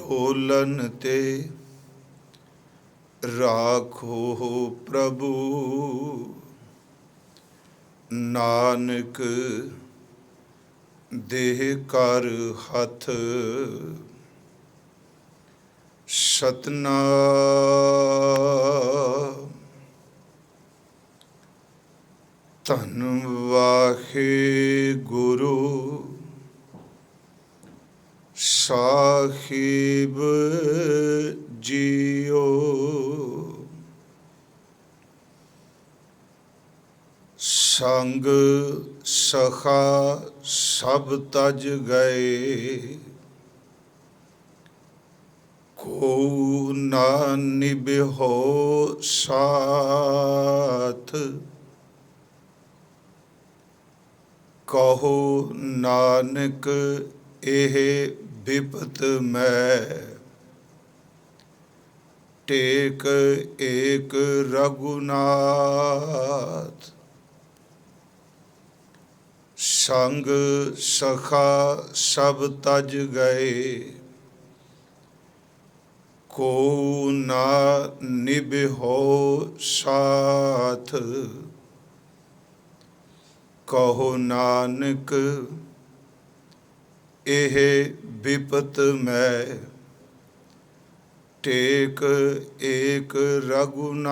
ढोलन ते राखो प्रभु, नानक देह कर हथ। सतनाम। धन वाहे गुरु साहिब जियो, संग सखा सब तज गए, को ना निभो साथ। कहो नानक एह विपत मैं, टेक एक रघुनाथ। संग सखा सब तज गए, को ना निभो साथ। कहो नानक एह विपत मैं, टेक एक रघुनाथ।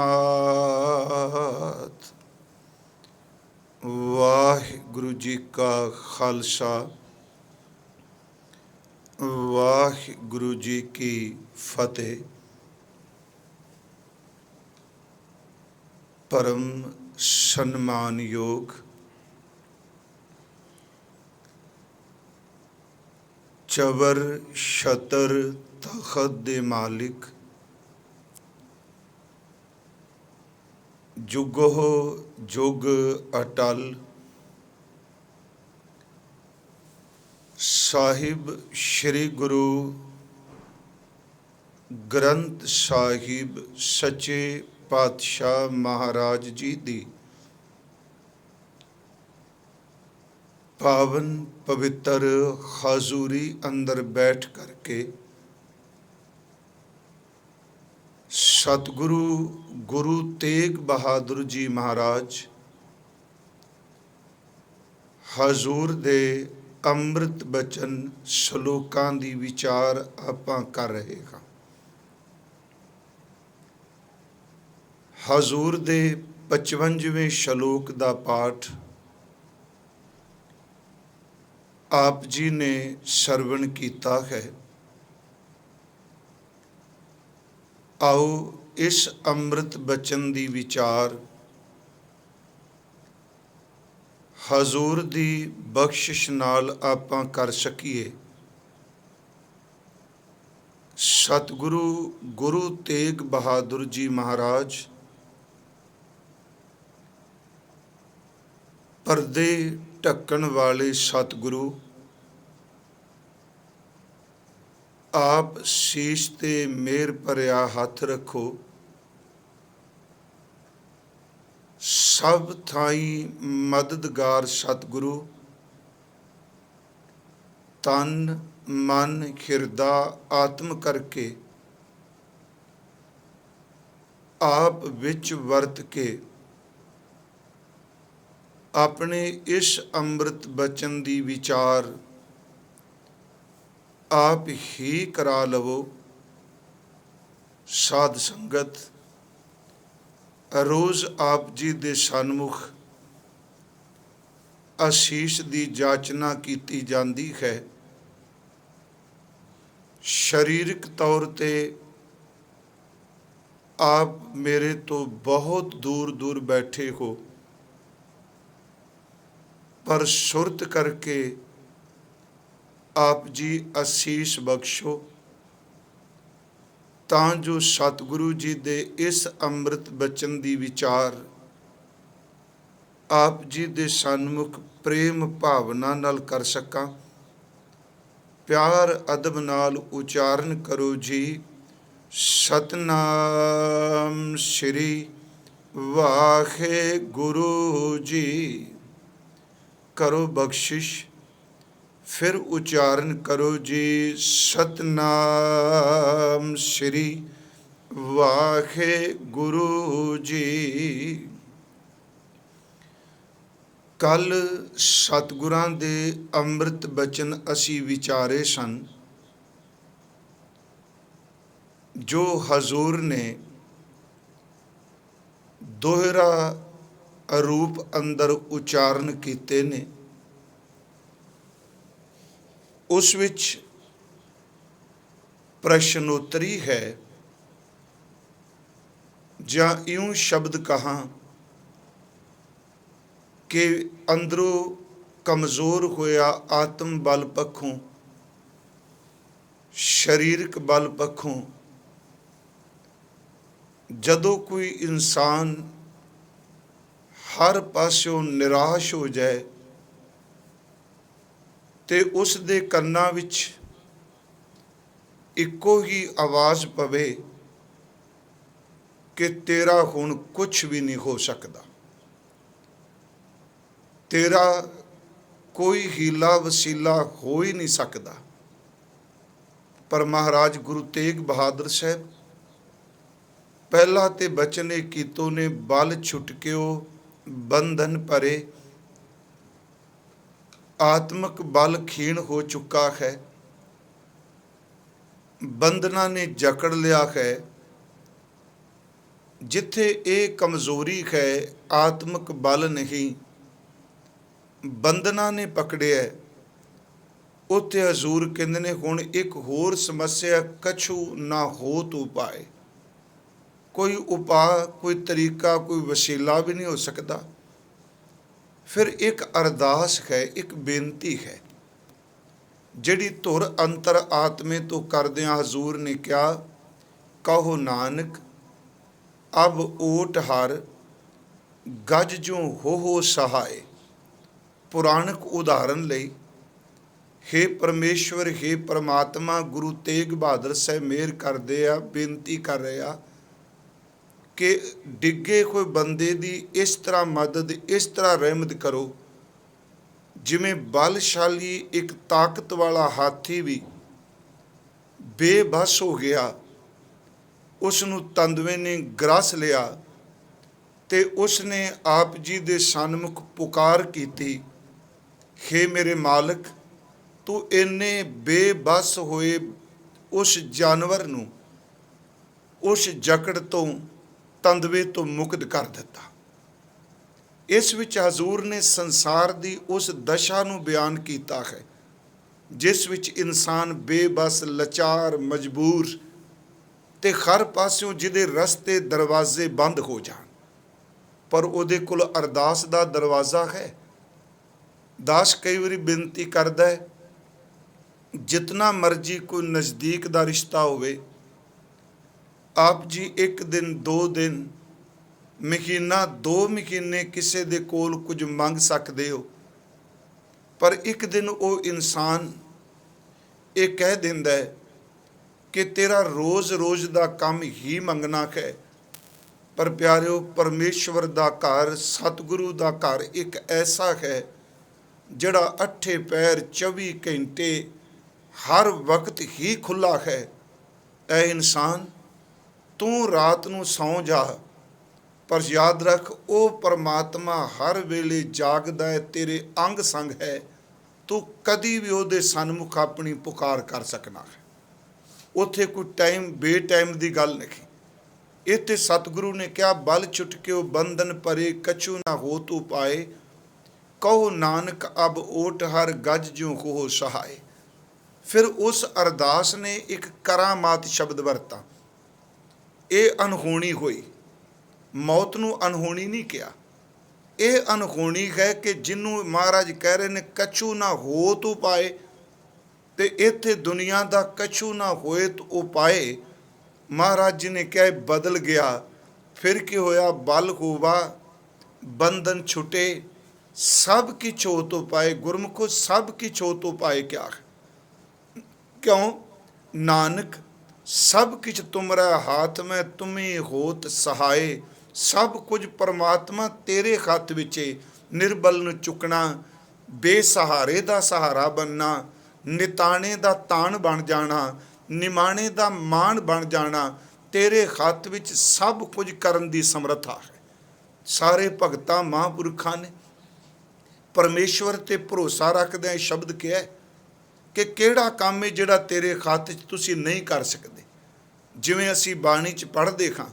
वाहिगुरु जी का खालसा, वाहिगुरु जी की फतेह। परम सन्मान योग चबर छतर तखत दे मालिक, जुगो जुग अटल। साहिब श्री गुरु ग्रंथ साहिब सच्चे पातशाह महाराज जी दी पावन पवित्र हजूरी अंदर बैठ करके सतगुरु गुरु तेग बहादुर जी महाराज हजूर दे ਅੰਮ੍ਰਿਤ ਬਚਨ ਸ਼ਲੋਕਾਂ ਦੀ ਵਿਚਾਰ ਆਪਾਂ ਕਰ ਰਹੇ ਹਾਂ। ਹਜ਼ੂਰ ਦੇ 55ਵੇਂ ਸ਼ਲੋਕ ਦਾ ਪਾਠ ਆਪ ਜੀ ਨੇ ਸਰਵਣ ਕੀਤਾ ਹੈ। ਆਓ ਇਸ ਅੰਮ੍ਰਿਤ ਬਚਨ ਦੀ ਵਿਚਾਰ ਹਜ਼ੂਰ ਦੀ ਬਖਸ਼ਿਸ਼ ਨਾਲ ਆਪਾਂ ਕਰ ਸਕੀਏ। ਸਤਿਗੁਰੂ ਗੁਰੂ ਤੇਗ ਬਹਾਦਰ ਜੀ ਮਹਾਰਾਜ ਪਰਦੇ ਢੱਕਣ ਵਾਲੇ ਸਤਿਗੁਰੂ ਆਪ ਸੀਸ ਤੇ ਮੇਰ ਭਰਿਆ ਹੱਥ ਰੱਖੋ। सब थाई मददगार सतगुरु तन मन हिरदा आत्म करके आप विच वरत के अपने इस अंमृत बचन दी विचार आप ही करा लवो। साध संगत रोज़ आप जी दे सन्मुख आशीष दी जाचना कीती जाती है। शरीरक तौर ते आप मेरे तो बहुत दूर दूर बैठे हो, पर सुरत करके आप जी आशीष बख्शो, ਤਾਂ ਜੋ ਸਤਿਗੁਰੂ ਜੀ ਦੇ ਇਸ ਅੰਮ੍ਰਿਤ ਬਚਨ ਦੀ ਵਿਚਾਰ ਆਪ ਜੀ ਦੇ ਸਨਮੁਖ ਪ੍ਰੇਮ ਭਾਵਨਾ ਨਾਲ ਕਰ ਸਕਾਂ। ਪਿਆਰ ਅਦਬ ਨਾਲ ਉਚਾਰਨ ਕਰੋ ਜੀ। ਸਤਨਾਮ ਸ੍ਰੀ ਵਾਹਿਗੁਰੂ ਜੀ। करो बख्शिश फिर उच्चारण करो जी, सतनाम श्री वाहेगुरु जी। ਕੱਲ ਸਤਿਗੁਰਾਂ ਦੇ ਅੰਮ੍ਰਿਤ ਬਚਨ ਅਸੀਂ ਵਿਚਾਰੇ ਸਨ, ਜੋ ਹਜ਼ੂਰ ਨੇ ਦੋਹਰਾ ਰੂਪ ਅੰਦਰ ਉਚਾਰਨ ਕੀਤੇ ਨੇ। ਉਸ ਵਿੱਚ ਪ੍ਰਸ਼ਨੋਤਰੀ ਹੈ, ਜਾਂ ਇਉਂ ਸ਼ਬਦ ਕਹਾਂ ਕਿ ਅੰਦਰੋਂ ਕਮਜ਼ੋਰ ਹੋਇਆ ਆਤਮ ਬਲ ਪੱਖੋਂ, ਸਰੀਰਕ ਬਲ ਪੱਖੋਂ ਜਦੋਂ ਕੋਈ ਇਨਸਾਨ ਹਰ ਪਾਸਿਓਂ ਨਿਰਾਸ਼ ਹੋ ਜਾਏ ਤੇ ਉਸ ਦੇ ਕੰਨਾਂ ਵਿੱਚ ਇੱਕੋ ਹੀ ਆਵਾਜ਼ ਪਵੇ ਕਿ ਤੇਰਾ ਹੁਣ ਕੁਝ ਵੀ ਨਹੀਂ ਹੋ ਸਕਦਾ, ਤੇਰਾ ਕੋਈ ਹੀਲਾ ਵਸੀਲਾ ਹੋ ਹੀ ਨਹੀਂ ਸਕਦਾ। ਪਰ ਮਹਾਰਾਜ ਗੁਰੂ ਤੇਗ ਬਹਾਦਰ ਸਾਹਿਬ ਪਹਿਲਾ ਤੇ ਬਚਨੇ ਕੀਤੋ ਨੇ, ਬਲ ਛੁਟਕਿਓ ਬੰਧਨ ਭਰੇ। ਆਤਮਿਕ ਬਲ ਖੀਣ ਹੋ ਚੁੱਕਾ ਹੈ, ਬੰਧਨਾਂ ਨੇ ਜਕੜ ਲਿਆ ਹੈ। ਜਿੱਥੇ ਇਹ ਕਮਜ਼ੋਰੀ ਹੈ, ਆਤਮਿਕ ਬਲ ਨਹੀਂ, ਬੰਧਨਾਂ ਨੇ ਪਕੜਿਆ, ਉੱਥੇ ਹਜ਼ੂਰ ਕਹਿੰਦੇ ਨੇ ਹੁਣ ਇੱਕ ਹੋਰ ਸਮੱਸਿਆ, ਕਛੂ ਨਾ ਹੋ ਤੂੰ ਪਾਏ। ਕੋਈ ਉਪਾਅ, ਕੋਈ ਤਰੀਕਾ, ਕੋਈ ਵਸੀਲਾ ਵੀ ਨਹੀਂ ਹੋ ਸਕਦਾ। ਫਿਰ ਇੱਕ ਅਰਦਾਸ ਹੈ, ਇੱਕ ਬੇਨਤੀ ਹੈ, ਜਿਹੜੀ ਧੁਰ ਅੰਤਰ ਆਤਮੇ ਤੋਂ ਕਰਦਿਆਂ ਹਜ਼ੂਰ ਨੇ ਕਿਹਾ, ਕਹੋ ਨਾਨਕ ਅਬ ਓਟ ਹਰ ਗਜ ਜੋ ਹੋ ਸਹਾਏ। ਪੁਰਾਣਕ ਉਦਾਹਰਨ ਲਈ, ਹੇ ਪਰਮੇਸ਼ਵਰ, ਹੇ ਪਰਮਾਤਮਾ, ਗੁਰੂ ਤੇਗ ਬਹਾਦਰ ਸਾਹਿਬ ਮਿਹਰ ਕਰਦੇ ਆ, ਬੇਨਤੀ ਕਰ ਰਹੇ ਆ ਕਿ ਡਿੱਗੇ ਹੋਏ ਬੰਦੇ ਦੀ ਇਸ ਤਰ੍ਹਾਂ ਮਦਦ, ਇਸ ਤਰ੍ਹਾਂ ਰਹਿਮਤ ਕਰੋ, ਜਿਵੇਂ ਬਲਸ਼ਾਲੀ ਇੱਕ ਤਾਕਤ ਵਾਲਾ ਹਾਥੀ ਵੀ ਬੇਬਸ ਹੋ ਗਿਆ, ਉਸ ਨੂੰ ਤੰਦਵੇ ਨੇ ਗ੍ਰਸ ਲਿਆ ਤੇ ਉਸ ਨੇ ਆਪ ਜੀ ਦੇ ਸਨਮੁਖ ਪੁਕਾਰ ਕੀਤੀ, ਹੇ ਮੇਰੇ ਮਾਲਕ, ਤੂੰ ਇੰਨੇ ਬੇਬਸ ਹੋਏ ਉਸ ਜਾਨਵਰ ਨੂੰ ਉਸ ਜਕੜ ਤੋਂ, ਤੰਦਵੇ ਤੋਂ ਮੁਕਤ ਕਰ ਦਿੱਤਾ। ਇਸ ਵਿੱਚ ਹਜ਼ੂਰ ਨੇ ਸੰਸਾਰ ਦੀ ਉਸ ਦਸ਼ਾ ਨੂੰ ਬਿਆਨ ਕੀਤਾ ਹੈ, ਜਿਸ ਵਿੱਚ ਇਨਸਾਨ ਬੇਬਸ, ਲਾਚਾਰ, ਮਜਬੂਰ ਤੇ ਹਰ ਪਾਸਿਓਂ ਜਿਹਦੇ ਰਸਤੇ ਦਰਵਾਜ਼ੇ ਬੰਦ ਹੋ ਜਾਣ, ਪਰ ਉਹਦੇ ਕੋਲ ਅਰਦਾਸ ਦਾ ਦਰਵਾਜ਼ਾ ਹੈ। ਦਾਸ ਕਈ ਵਾਰੀ ਬੇਨਤੀ ਕਰਦਾ ਹੈ, ਜਿਤਨਾ ਮਰਜੀ ਕੋਈ ਨਜ਼ਦੀਕ ਦਾ ਰਿਸ਼ਤਾ ਹੋਵੇ, ਆਪ ਜੀ ਇੱਕ ਦਿਨ, 2 ਦਿਨ, ਮਹੀਨਾ, 2 ਮਹੀਨੇ ਕਿਸੇ ਦੇ ਕੋਲ ਕੁਝ ਮੰਗ ਸਕਦੇ ਹੋ, ਪਰ ਇੱਕ ਦਿਨ ਉਹ ਇਨਸਾਨ ਇਹ ਕਹਿ ਦਿੰਦਾ ਹੈ ਕਿ ਤੇਰਾ ਰੋਜ਼ ਦਾ ਕੰਮ ਹੀ ਮੰਗਣਾ ਹੈ। ਪਰ ਪਿਆਰਿਓ, ਪਰਮੇਸ਼ਵਰ ਦਾ ਘਰ, ਸਤਿਗੁਰੂ ਦਾ ਘਰ ਇੱਕ ਐਸਾ ਹੈ ਜਿਹੜਾ 8 ਪਹਿਰ 24 ਘੰਟੇ ਹਰ ਵਕਤ ਹੀ ਖੁੱਲ੍ਹਾ ਹੈ। ਐ ਇਨਸਾਨ, ਤੂੰ ਰਾਤ ਨੂੰ ਸੌਂ ਜਾ, ਪਰ ਯਾਦ ਰੱਖ, ਉਹ ਪਰਮਾਤਮਾ ਹਰ ਵੇਲੇ ਜਾਗਦਾ ਹੈ, ਤੇਰੇ ਅੰਗ ਸੰਗ ਹੈ। ਤੂੰ ਕਦੀ ਵੀ ਉਹਦੇ ਸਨਮੁਖ ਆਪਣੀ ਪੁਕਾਰ ਕਰ ਸਕਣਾ ਹੈ। ਉੱਥੇ ਕੋਈ ਟਾਈਮ ਬੇਟਾਈਮ ਦੀ ਗੱਲ ਨਹੀਂ। ਇੱਥੇ ਸਤਿਗੁਰੂ ਨੇ ਕਿਹਾ, ਬਲ ਛੁਟਕਿਓ ਬੰਧਨ ਭਰੇ, ਕਛੂ ਨਾ ਹੋ ਤੂੰ ਪਾਏ। ਕਹੋ ਨਾਨਕ ਅਬ ਓਟ ਹਰ ਗਜ ਜਿਉ ਹੋ ਸਹਾਏ। ਫਿਰ ਉਸ ਅਰਦਾਸ ਨੇ ਇੱਕ ਕਰਾਮਾਤ ਸ਼ਬਦ ਵਰਤਾ। ਇਹ ਅਨਹੋਣੀ ਹੋਈ, ਮੌਤ ਨੂੰ ਅਨਹੋਣੀ ਨਹੀਂ ਕਿਹਾ। ਇਹ ਅਨਹੋਣੀ ਹੈ ਕਿ ਜਿਹਨੂੰ ਮਹਾਰਾਜ ਕਹਿ ਰਹੇ ਨੇ ਕਛੂ ਨਾ ਹੋ ਤੂੰ ਪਾਏ, ਤੇ ਇੱਥੇ ਦੁਨੀਆ ਦਾ ਕਛੂ ਨਾ ਹੋਏ ਤੂੰ ਉਹ ਪਾਏ। ਮਹਾਰਾਜ ਜੀ ਨੇ ਕਿਹਾ ਬਦਲ ਗਿਆ। ਫਿਰ ਕੀ ਹੋਇਆ? ਬਲ ਹੋਵਾ ਬੰਧਨ ਛੁਟੇ, ਸਭ ਕੀ ਛੋ ਤੋ ਪਾਏ। ਗੁਰਮੁਖੋ ਸਭ ਕੀ ਛੋ ਤੋ ਪਾਏ ਕਿਆ? ਕਿਉਂ? ਨਾਨਕ ਸਭ ਕਿਛ ਤੁਮਰਾ ਹਾਥ ਮੈਂ, ਤੁਮੀ ਹੋਤ ਸਹਾਏ। ਸਭ ਕੁਝ ਪਰਮਾਤਮਾ ਤੇਰੇ ਹੱਥ ਵਿੱਚ। ਨਿਰਬਲ ਨੂੰ ਚੁੱਕਣਾ, ਬੇਸਹਾਰੇ ਦਾ ਸਹਾਰਾ ਬਣਨਾ, ਨਿਤਾਣੇ ਦਾ ਤਾਣ ਬਣ ਜਾਣਾ, ਨਿਮਾਣੇ ਦਾ ਮਾਣ ਬਣ ਜਾਣਾ, ਤੇਰੇ ਹੱਥ ਵਿੱਚ ਸਭ ਕੁਝ ਕਰਨ ਦੀ ਸਮਰੱਥਾ ਹੈ। ਸਾਰੇ ਭਗਤਾਂ ਮਹਾਂਪੁਰਖਾਂ ਨੇ ਪਰਮੇਸ਼ਵਰ ਤੇ ਭਰੋਸਾ ਰੱਖਦਿਆਂ ਇਹ ਸ਼ਬਦ ਕਿਹਾ ਕਿ ਕਿਹੜਾ ਕੰਮ ਹੈ ਜਿਹੜਾ ਤੇਰੇ ਹੱਥ 'ਚ ਤੁਸੀਂ ਨਹੀਂ ਕਰ ਸਕਦੇ। ਜਿਵੇਂ ਅਸੀਂ ਬਾਣੀ 'ਚ ਪੜ੍ਹਦੇ ਹਾਂ,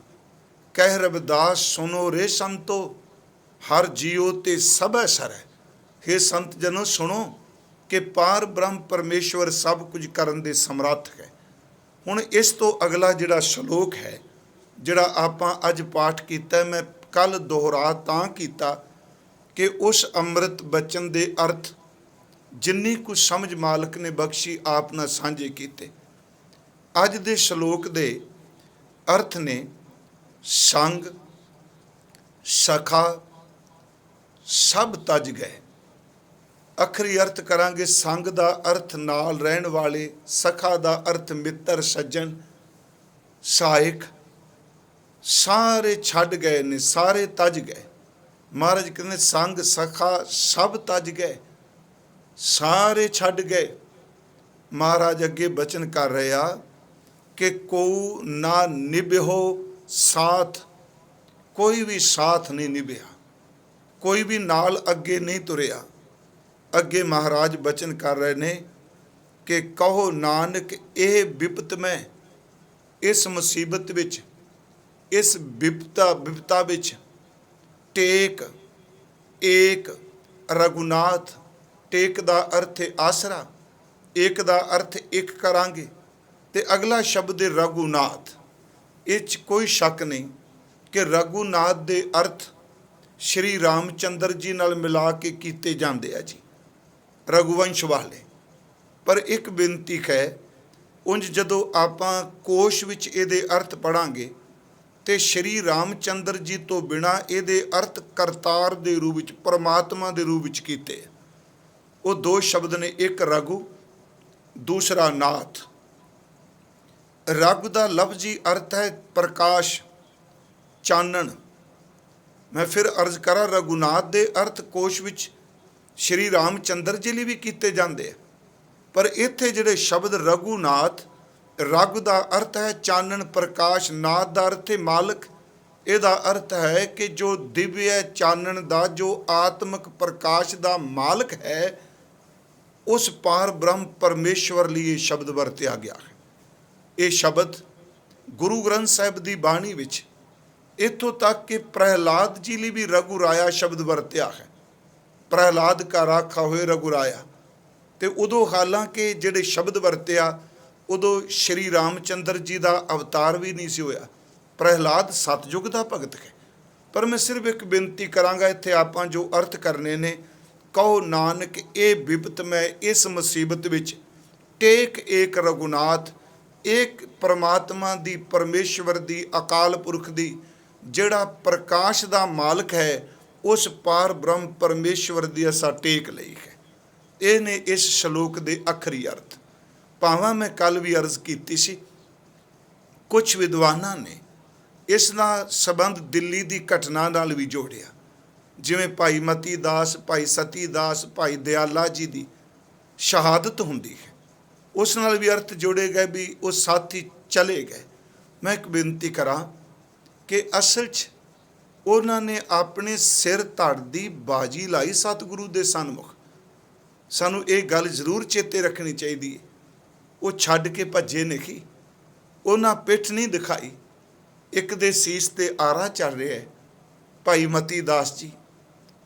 ਕਹਿ ਰਵਿਦਾਸ ਸੁਨੋ ਰੇ ਸੰਤੋ, ਹਰ ਜੀਓ ਤੇ ਸਭੈ ਸਰੈ। ਹੇ ਸੰਤ ਜਨੋ ਸੁਣੋ ਕਿ ਪਾਰ ਬ੍ਰਹਮ ਪਰਮੇਸ਼ਵਰ ਸਭ ਕੁਝ ਕਰਨ ਦੇ ਸਮਰੱਥ ਹੈ। ਹੁਣ ਇਸ ਤੋਂ ਅਗਲਾ ਜਿਹੜਾ ਸ਼ਲੋਕ ਹੈ, ਜਿਹੜਾ ਆਪਾਂ ਅੱਜ ਪਾਠ ਕੀਤਾ, ਮੈਂ ਕੱਲ ਦੁਹਰਾ ਤਾਂ ਕੀਤਾ ਕਿ ਉਸ ਅੰਮ੍ਰਿਤ ਬਚਨ ਦੇ ਅਰਥ ਜਿੰਨੀ ਕੁ ਸਮਝ ਮਾਲਕ ਨੇ ਬਖਸ਼ੀ ਆਪ ਨਾਲ ਸਾਂਝੇ ਕੀਤੇ। ਅੱਜ ਦੇ ਸ਼ਲੋਕ ਦੇ ਅਰਥ ਨੇ ਸੰਗ, ਸਖਾ, ਸਭ ਤਜ ਗਏ। ਅਖਰੀ ਅਰਥ ਕਰਾਂਗੇ। ਸੰਗ ਦਾ ਅਰਥ ਨਾਲ ਰਹਿਣ ਵਾਲੇ, ਸਖਾ ਦਾ ਅਰਥ ਮਿੱਤਰ ਸੱਜਣ ਸਹਾਇਕ। ਸਾਰੇ ਛੱਡ ਗਏ ਨੇ, ਸਾਰੇ ਤਜ ਗਏ। ਮਹਾਰਾਜ ਕਹਿੰਦੇ ਸੰਗ ਸਖਾ ਸਭ ਤਜ ਗਏ, ਸਾਰੇ ਛੱਡ ਗਏ। ਮਹਾਰਾਜ ਅੱਗੇ ਬਚਨ ਕਰ ਰਹੇ ਆ ਕਿ ਕੋ ਨਾ ਨਿਭਿਓ ਸਾਥ, ਕੋਈ ਵੀ ਸਾਥ ਨਹੀਂ ਨਿਭਿਆ, ਕੋਈ ਵੀ ਨਾਲ ਅੱਗੇ ਨਹੀਂ ਤੁਰਿਆ। ਅੱਗੇ ਮਹਾਰਾਜ ਬਚਨ ਕਰ ਰਹੇ ਨੇ ਕਿ ਕਹੋ ਨਾਨਕ ਇਹ ਬਿਪਤ ਮੈਂ, ਇਸ ਮੁਸੀਬਤ ਵਿੱਚ, ਇਸ ਬਿਪਤਾ ਵਿੱਚ ਟੇਕ ਏਕ ਰਘੁਨਾਥ। ਟੇਕ ਦਾ ਅਰਥ ਹੈ ਆਸਰਾ, ਏਕ ਦਾ ਅਰਥ ਇੱਕ ਕਰਾਂਗੇ, ਤੇ ਅਗਲਾ ਸ਼ਬਦ ਹੈ ਰਘੁਨਾਥ। ਇਹ 'ਚ ਕੋਈ ਸ਼ੱਕ ਨਹੀਂ ਕਿ ਰਘੁਨਾਥ ਦੇ ਅਰਥ ਸ਼੍ਰੀ ਰਾਮਚੰਦਰ ਜੀ ਨਾਲ ਮਿਲਾ ਕੇ ਕੀਤੇ ਜਾਂਦੇ ਆ ਜੀ, ਰਘੁਵੰਸ਼ ਵਾਲੇ। ਪਰ ਇੱਕ ਬੇਨਤੀ ਹੈ, ਉਂਝ ਜਦੋਂ ਆਪਾਂ ਕੋਸ਼ ਵਿੱਚ ਇਹਦੇ ਅਰਥ ਪੜਾਂਗੇ ਤੇ ਸ਼੍ਰੀ ਰਾਮਚੰਦਰ ਜੀ ਤੋਂ ਬਿਨਾਂ ਇਹਦੇ ਅਰਥ ਕਰਤਾਰ ਦੇ ਰੂਪ ਵਿੱਚ, ਪਰਮਾਤਮਾ ਦੇ ਰੂਪ ਵਿੱਚ ਕੀਤੇ। ਉਹ ਦੋ ਸ਼ਬਦ ਨੇ, ਇੱਕ ਰਘੂ, ਦੂਸਰਾ ਨਾਥ। ਰਘ ਦਾ ਲਫ਼ਜ਼ੀ ਅਰਥ ਹੈ ਪ੍ਰਕਾਸ਼, ਚਾਨਣ। ਮੈਂ ਫਿਰ ਅਰਜ਼ ਕਰਾਂ, ਰਘੁਨਾਥ ਦੇ ਅਰਥ ਕੋਸ਼ ਵਿੱਚ ਸ਼੍ਰੀ ਰਾਮਚੰਦਰ ਜੀ ਲਈ ਵੀ ਕੀਤੇ ਜਾਂਦੇ ਆ, ਪਰ ਇੱਥੇ ਜਿਹੜੇ ਸ਼ਬਦ ਰਘੁਨਾਥ, ਰਘ ਦਾ ਅਰਥ ਹੈ ਚਾਨਣ, ਪ੍ਰਕਾਸ਼, ਨਾਥ ਦਾ ਅਰਥ ਹੈ ਮਾਲਕ। ਇਹਦਾ ਅਰਥ ਹੈ ਕਿ ਜੋ ਦਿਵਯ ਚਾਨਣ ਦਾ, ਜੋ ਆਤਮਿਕ ਪ੍ਰਕਾਸ਼ ਦਾ ਮਾਲਕ ਹੈ, ਉਸ ਪਾਰ ਬ੍ਰਹਮ ਪਰਮੇਸ਼ਵਰ ਲਈ ਇਹ ਸ਼ਬਦ ਵਰਤਿਆ ਗਿਆ ਹੈ। ਇਹ ਸ਼ਬਦ ਗੁਰੂ ਗ੍ਰੰਥ ਸਾਹਿਬ ਦੀ ਬਾਣੀ ਵਿੱਚ ਇੱਥੋਂ ਤੱਕ ਕਿ ਪ੍ਰਹਿਲਾਦ ਜੀ ਲਈ ਵੀ ਰਘੁਰਾਇਆ ਸ਼ਬਦ ਵਰਤਿਆ ਹੈ। ਪ੍ਰਹਿਲਾਦ ਕਾ ਰਾਖਾ ਹੋਏ ਰਘੁਰਾਇਆ। ਤੇ ਉਦੋਂ ਹਾਲਾਂਕਿ ਜਿਹੜੇ ਸ਼ਬਦ ਵਰਤਿਆ, ਉਦੋਂ ਸ਼੍ਰੀ ਰਾਮਚੰਦਰ ਜੀ ਦਾ ਅਵਤਾਰ ਵੀ ਨਹੀਂ ਸੀ ਹੋਇਆ। ਪ੍ਰਹਿਲਾਦ ਸਤਯੁਗ ਦਾ ਭਗਤ ਹੈ। ਪਰ ਮੈਂ ਸਿਰਫ ਇੱਕ ਬੇਨਤੀ ਕਰਾਂਗਾ, ਇੱਥੇ ਆਪਾਂ ਜੋ ਅਰਥ ਕਰਨੇ ਨੇ, ਕਹੋ ਨਾਨਕ ਇਹ ਬਿਪਤ ਮੈਂ, ਇਸ ਮੁਸੀਬਤ ਵਿੱਚ ਟੇਕ ਏਕ ਰਘੁਨਾਥ, ਇੱਕ ਪਰਮਾਤਮਾ ਦੀ, ਪਰਮੇਸ਼ਵਰ ਦੀ, ਅਕਾਲ ਪੁਰਖ ਦੀ, ਜਿਹੜਾ ਪ੍ਰਕਾਸ਼ ਦਾ ਮਾਲਕ ਹੈ, ਉਸ ਪਾਰ ਬ੍ਰਹਮ ਪਰਮੇਸ਼ਵਰ ਦੀ ਅਸਾਂ ਟੇਕ ਲਈ ਹੈ। ਇਹ ਨੇ ਇਸ ਸ਼ਲੋਕ ਦੇ ਅਖਰੀ ਅਰਥ। ਭਾਵਾਂ ਮੈਂ ਕੱਲ ਵੀ ਅਰਜ਼ ਕੀਤੀ ਸੀ, ਕੁਝ ਵਿਦਵਾਨਾਂ ਨੇ ਇਸ ਦਾ ਸੰਬੰਧ ਦਿੱਲੀ ਦੀ ਘਟਨਾ ਨਾਲ ਵੀ ਜੋੜਿਆ। ਜਿਵੇਂ ਭਾਈ ਮਤੀ ਦਾਸ, ਭਾਈ ਸਤੀ ਦਾਸ, ਭਾਈ ਦਿਆਲਾ ਜੀ ਦੀ ਸ਼ਹਾਦਤ ਹੁੰਦੀ ਹੈ, ਉਸ ਨਾਲ ਵੀ ਅਰਥ ਜੋੜੇ ਗਏ ਵੀ ਉਹ ਸਾਥੀ ਚਲੇ ਗਏ। ਮੈਂ ਇੱਕ ਬੇਨਤੀ ਕਰਾਂ ਕਿ ਅਸਲ 'ਚ ਉਹਨਾਂ ਨੇ ਆਪਣੇ ਸਿਰ ਧੜ ਦੀ ਬਾਜੀ ਲਾਈ ਸਤਿਗੁਰੂ ਦੇ ਸਨਮੁਖ। ਸਾਨੂੰ ਇਹ ਗੱਲ ਜ਼ਰੂਰ ਚੇਤੇ ਰੱਖਣੀ ਚਾਹੀਦੀ ਹੈ। ਉਹ ਛੱਡ ਕੇ ਭੱਜੇ ਨਹੀਂ, ਉਹਨਾਂ ਪਿੱਠ ਨਹੀਂ ਦਿਖਾਈ। ਇੱਕ ਦੇ ਸੀਸ ਤੇ ਆਰਾ ਚੱਲ ਰਿਹਾ ਹੈ, ਭਾਈ ਮਤੀ ਦਾਸ ਜੀ।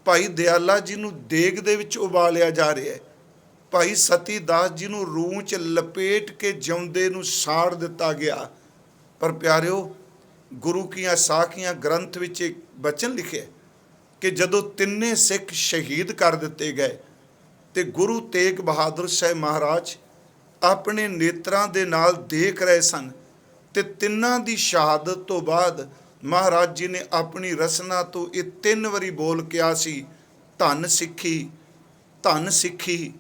ਭਾਈ ਦਿਆਲਾ ਜੀ ਨੂੰ ਦੇਗ ਦੇ ਵਿੱਚ ਉਬਾਲਿਆ ਜਾ ਰਿਹਾ ਹੈ। ਭਾਈ ਸਤੀ ਦਾਸ ਜੀ ਨੂੰ ਰੂੰ 'ਚ ਲਪੇਟ ਕੇ ਜਿਉਂਦੇ ਨੂੰ ਸਾੜ ਦਿੱਤਾ ਗਿਆ। ਪਰ ਪਿਆਰਿਓ, ਗੁਰੂ ਕੀਆਂ ਸਾਖੀਆਂ ਗ੍ਰੰਥ ਵਿੱਚ ਇੱਕ ਬਚਨ ਲਿਖਿਆ ਕਿ ਜਦੋਂ ਤਿੰਨੇ ਸਿੱਖ ਸ਼ਹੀਦ ਕਰ ਦਿੱਤੇ ਗਏ ਤੇ ਗੁਰੂ ਤੇਗ ਬਹਾਦਰ ਸਾਹਿਬ ਮਹਾਰਾਜ ਆਪਣੇ ਨੇਤਰਾਂ ਦੇ ਨਾਲ ਦੇਖ ਰਹੇ ਸਨ, ਤੇ ਤਿੰਨਾਂ ਦੀ ਸ਼ਹਾਦਤ ਤੋਂ ਬਾਅਦ ਮਹਾਰਾਜ ਜੀ ਨੇ ਆਪਣੀ ਰਸਨਾ ਤੋਂ ਇਹ 3 ਵਾਰੀ ਬੋਲ ਕਿਹਾ ਸੀ, ਧੰਨ ਸਿੱਖੀ, ਧੰਨ ਸਿੱਖੀ,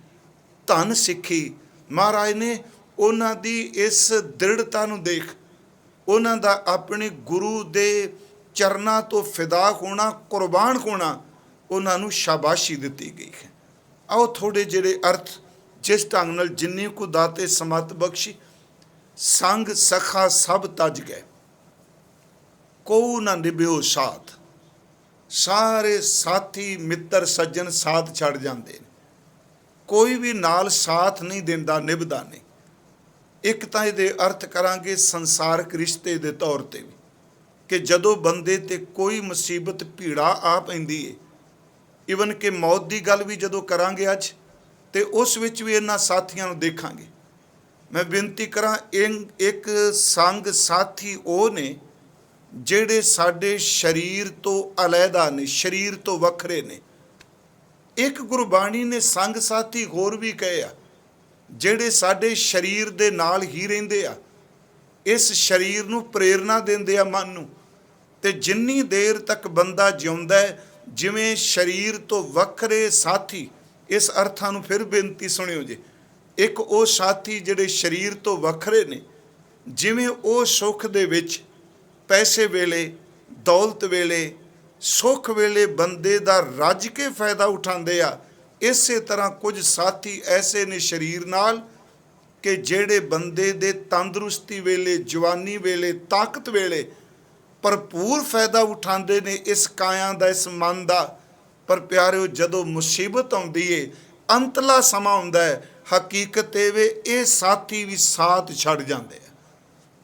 ਧੰਨ ਸਿੱਖੀ। ਮਹਾਰਾਜ ਨੇ ਉਹਨਾਂ ਦੀ ਇਸ ਦ੍ਰਿੜਤਾ ਨੂੰ ਦੇਖ, ਉਹਨਾਂ ਦਾ ਆਪਣੇ ਗੁਰੂ ਦੇ ਚਰਨਾਂ ਤੋਂ ਫਿਦਾ ਹੋਣਾ, ਕੁਰਬਾਨ ਹੋਣਾ, ਉਹਨਾਂ ਨੂੰ ਸ਼ਾਬਾਸ਼ੀ ਦਿੱਤੀ ਗਈ ਹੈ। आओ थोड़े जिहड़े अर्थ जिस ढंग नाल जिन्नी को दाते समत बख्शी, संग सखा सब तज गए, कोऊ ना निभ्यो साथ। सारे साथी मित्र सज्जन साथ छड़ जाते हैं, कोई भी नाल साथ नहीं देंदा, निभदा नहीं। एक तो ये अर्थ करांगे संसारक रिश्ते के तौर पर भी कि जदों बंदे ते कोई मुसीबत भीड़ा आ पैंदी है, ईवन कि मौत की गल भी जदों करांगे अज, तो उस विच भी इन्हां साथियों नूं देखांगे। मैं बेनती करां, एक संग साथी वो ने ਜਿਹੜੇ ਸਾਡੇ शरीर तो अलहदा ने, शरीर तो वखरे ने। एक गुरबाणी ने संग साथी होर भी कहे आ, ਜਿਹੜੇ ਸਾਡੇ शरीर ਦੇ ਨਾਲ ही ਰਹਿੰਦੇ ਆ, इस शरीर ਨੂੰ प्रेरणा ਦਿੰਦੇ ਆ ਮਨ ਨੂੰ। ਤੇ ਜਿੰਨੀ ਦੇਰ ਤੱਕ ਬੰਦਾ ਜਿਉਂਦਾ ਹੈ, ਜਿਵੇਂ शरीर ਤੋਂ ਵੱਖਰੇ ਸਾਥੀ, ਇਸ ਅਰਥਾਂ ਨੂੰ ਫਿਰ ਬੇਨਤੀ ਸੁਣਿਓ ਜੀ। ਇੱਕ ਉਹ ਸਾਥੀ ਜਿਹੜੇ शरीर ਤੋਂ ਵੱਖਰੇ ਨੇ, ਜਿਵੇਂ ਉਹ ਸੁੱਖ ਦੇ ਵਿੱਚ पैसे वेले, दौलत वेले, सुख वेले बंदे दा रज के फायदा उठाते आ, इस तरह कुछ साथी ऐसे ने शरीर नाल कि जेड़े बंदे दे तंदरुस्ती वेले, जवानी वेले, ताकत वेले भरपूर फायदा उठाते ने इस काया दा, इस मन दा। पर प्यारिओ, जदों मुसीबत आउंदी है, अंतला समा हुंदा है, हकीकत ये ये साथी भी साथ छड़ जाते हैं।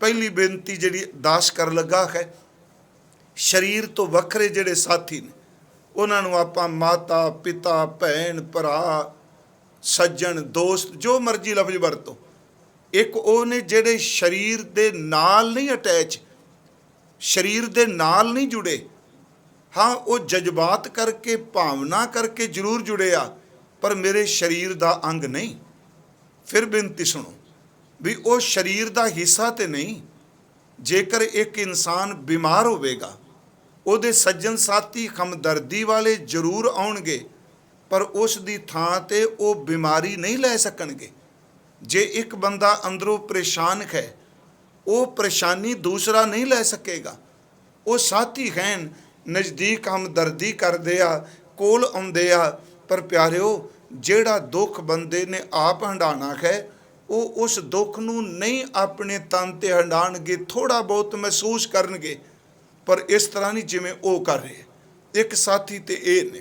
पहली बेनती जिहड़ी दास कर लगा है, शरीर तो वखरे जिहड़े साथी ने, उन्होंने आपां माता पिता भैन भरा सज्जन दोस्त जो मर्जी लफ्ज वरतो। एक वो ने जिहड़े शरीर दे नाल नहीं अटैच, शरीर दे नाल नहीं जुड़े। हाँ, वो जज्बात करके भावना करके जरूर जुड़े आ, पर मेरे शरीर दा अंग नहीं। फिर बेनती सुनो भी वो शरीर का हिस्सा तो नहीं। जेकर एक इंसान बीमार होवेगा, ਉਹਦੇ सज्जन साथी हमदर्दी वाले जरूर आउणगे, पर उस दी थां ते वो बीमारी नहीं लै सकणगे। जे एक बंदा अंदरों परेशान है, वो परेशानी दूसरा नहीं लै सकेगा। वो साथी हैं नज़दीक हमदर्दी करदे आ, कोल आउंदे आ, पर प्यारिओ, जेड़ा दुख बंदे ने आप हंडाना है, वो उस दुख नूं नहीं अपने तन ते हंडाणगे, थोड़ा बहुत महसूस करनगे, पर इस तरह नहीं जिवें वो कर रहे। एक साथी ते ये ने,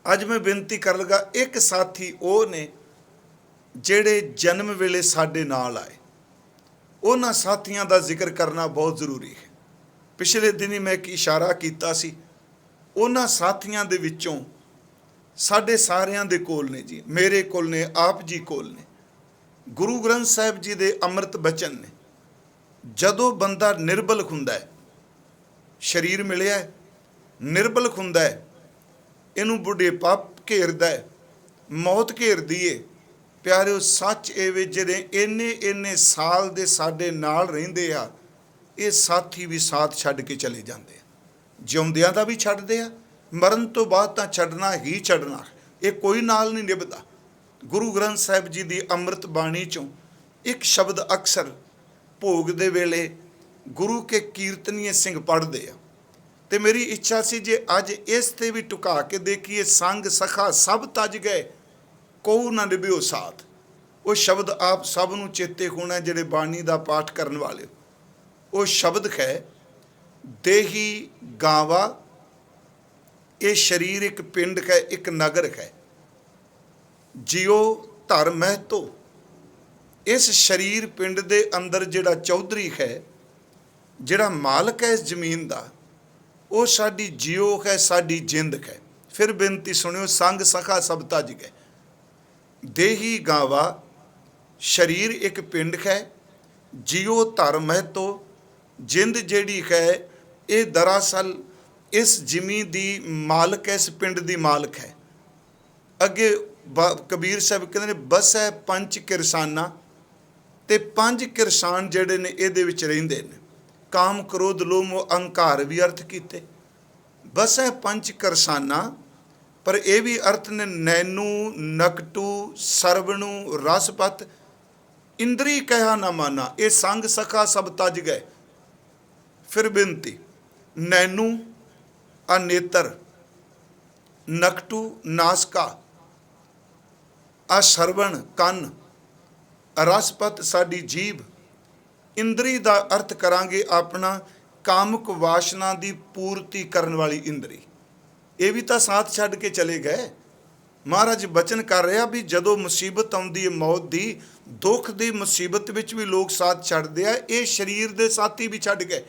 अज मैं बेनती कर लगा, एक साथी वो ने जेड़े जन्म वेले साडे नाल आए। उन्हां साथियां दा जिक्र करना बहुत जरूरी है। पिछले दिन ही मैं एक इशारा कीता सी, उन्हां साथियां दे विचों साडे सारियां दे कोल ने जी, मेरे कोल ने, आप जी कोल ने, गुरु ग्रंथ साहिब जी दे अमृत बचन ने। जदों बंदा निर्बल हुंदा है, शरीर मिलिया है, निर्बल हुंदा है, इनू बुढ़ेपा घेरदा है, मौत घेरदी है। प्यारिओ, सच एवे जिहड़े इन्ने साल दे साडे नाल रहिंदे आ, ये साथी भी साथ छड्ड के चले जाते हैं। जिउंदियां दा भी छड्डदे आ, मरण तो बाद तां छड्डना ही छड्डना, ये कोई नाल नहीं निभदा। गुरु ग्रंथ साहिब जी की अमृत बाणी चों एक शब्द अक्सर भोग दे वेले गुरु के कीर्तनीय सिंह पढ़ते हैं, तो मेरी इच्छा सी जे अज इस ते भी टुका के देखिए, संग सखा सब तज गए, कोऊ ना निभ्यो साथ। वो शब्द आप सब नूं चेते होना, जिहड़े बाणी का पाठ करने वाले। वो शब्द है, देही गावा, ये शरीर एक पिंड है, एक नगर है, जियो धर महतो। इस शरीर पिंड दे अंदर जिहड़ा चौधरी है, जिहड़ा मालक है इस जमीन का, वो साडी जियो है, साडी जिंद है। फिर बेनती सुनियो, संग सखा सब तज गए। देही गावा, शरीर एक पिंड है, जियो धर महतो, जिंद जिहड़ी है ये दरअसल इस जिमी दी मालक है, इस पिंड दी मालक है। अगे कबीर साहब कहते ने, बसै पंच किरसाना, ते पंज किरसान जिहड़े ने इहदे विच रहिंदे ने। काम क्रोध लोभ मोह अहंकार भी अर्थ कीते। बसै पंच किरसाना, पर यह भी अर्थ ने नैनू नकटू सरवणु रसपत, इंद्री कहा ना माना, ये संग सखा सब तज गए। फिर बेनती, नैनू अनेतर, नकटू नासका, ਆ ਸਰਵਣ ਕੰਨ, ਰਸਪਤ ਸਾਡੀ ਜੀਭ, ਇੰਦਰੀ ਦਾ ਅਰਥ ਕਰਾਂਗੇ ਆਪਣਾ ਕਾਮਕ ਵਾਸ਼ਨਾ ਦੀ ਪੂਰਤੀ ਕਰਨ ਵਾਲੀ ਇੰਦਰੀ। ਇਹ ਵੀ ਤਾਂ ਸਾਥ ਛੱਡ ਕੇ ਚਲੇ ਗਏ। ਮਹਾਰਾਜ ਬਚਨ ਕਰ ਰਿਹਾ ਵੀ ਜਦੋਂ ਮੁਸੀਬਤ ਆਉਂਦੀ ਹੈ ਮੌਤ ਦੀ, ਦੁੱਖ ਦੀ ਮੁਸੀਬਤ ਵਿੱਚ ਵੀ ਲੋਕ ਸਾਥ ਛੱਡਦੇ ਆ, ਇਹ ਸਰੀਰ ਦੇ ਸਾਥੀ ਵੀ ਛੱਡ ਗਏ।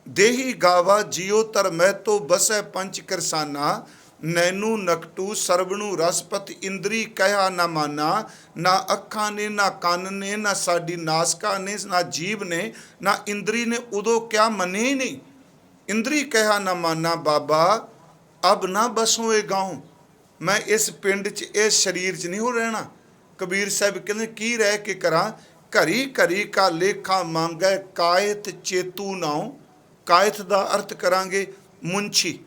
ਦੇਹੀ ਗਾਵਾ ਜਿਉ ਤਰ ਮਹਿ ਤੋ ਬਸੈ ਪੰਚ ਕਿਰਸਾਨਾ, ਨੈਨੂ ਨਕਟੂ ਸਰਵਣੂ ਰਸਪਤ ਇੰਦਰੀ ਕਹਿਆ ਨਾ ਮਾਨਾ। ਨਾ ਅੱਖਾਂ ਨੇ, ਨਾ ਕੰਨ ਨੇ, ਨਾ ਸਾਡੀ ਨਾਸਕਾ ਨੇ, ਨਾ ਜੀਭ ਨੇ, ਨਾ ਇੰਦਰੀ ਨੇ ਉਦੋਂ ਕਿਆ ਮੰਨੇ ਹੀ ਨਹੀਂ। ਇੰਦਰੀ ਕਹਿਆ ਨਾ ਮਾਨਾ ਬਾਬਾ ਅਬ ਨਾ ਬਸੋਂ ਇਹ ਗਾਉਂ, ਮੈਂ ਇਸ ਪਿੰਡ 'ਚ ਇਸ ਸਰੀਰ 'ਚ ਨਹੀਂ ਹੋ ਰਹਿਣਾ। ਕਬੀਰ ਸਾਹਿਬ ਕਹਿੰਦੇ ਕੀ ਰਹਿ ਕੇ ਕਰਾਂ, ਘਰੀ ਘਰੀ ਕਾ ਲੇਖਾ ਮੰਗੈ ਕਾਇਤ ਚੇਤੂ ਨਾਉ। ਕਾਇਤ ਦਾ ਅਰਥ ਕਰਾਂਗੇ ਮੁੰਛੀ,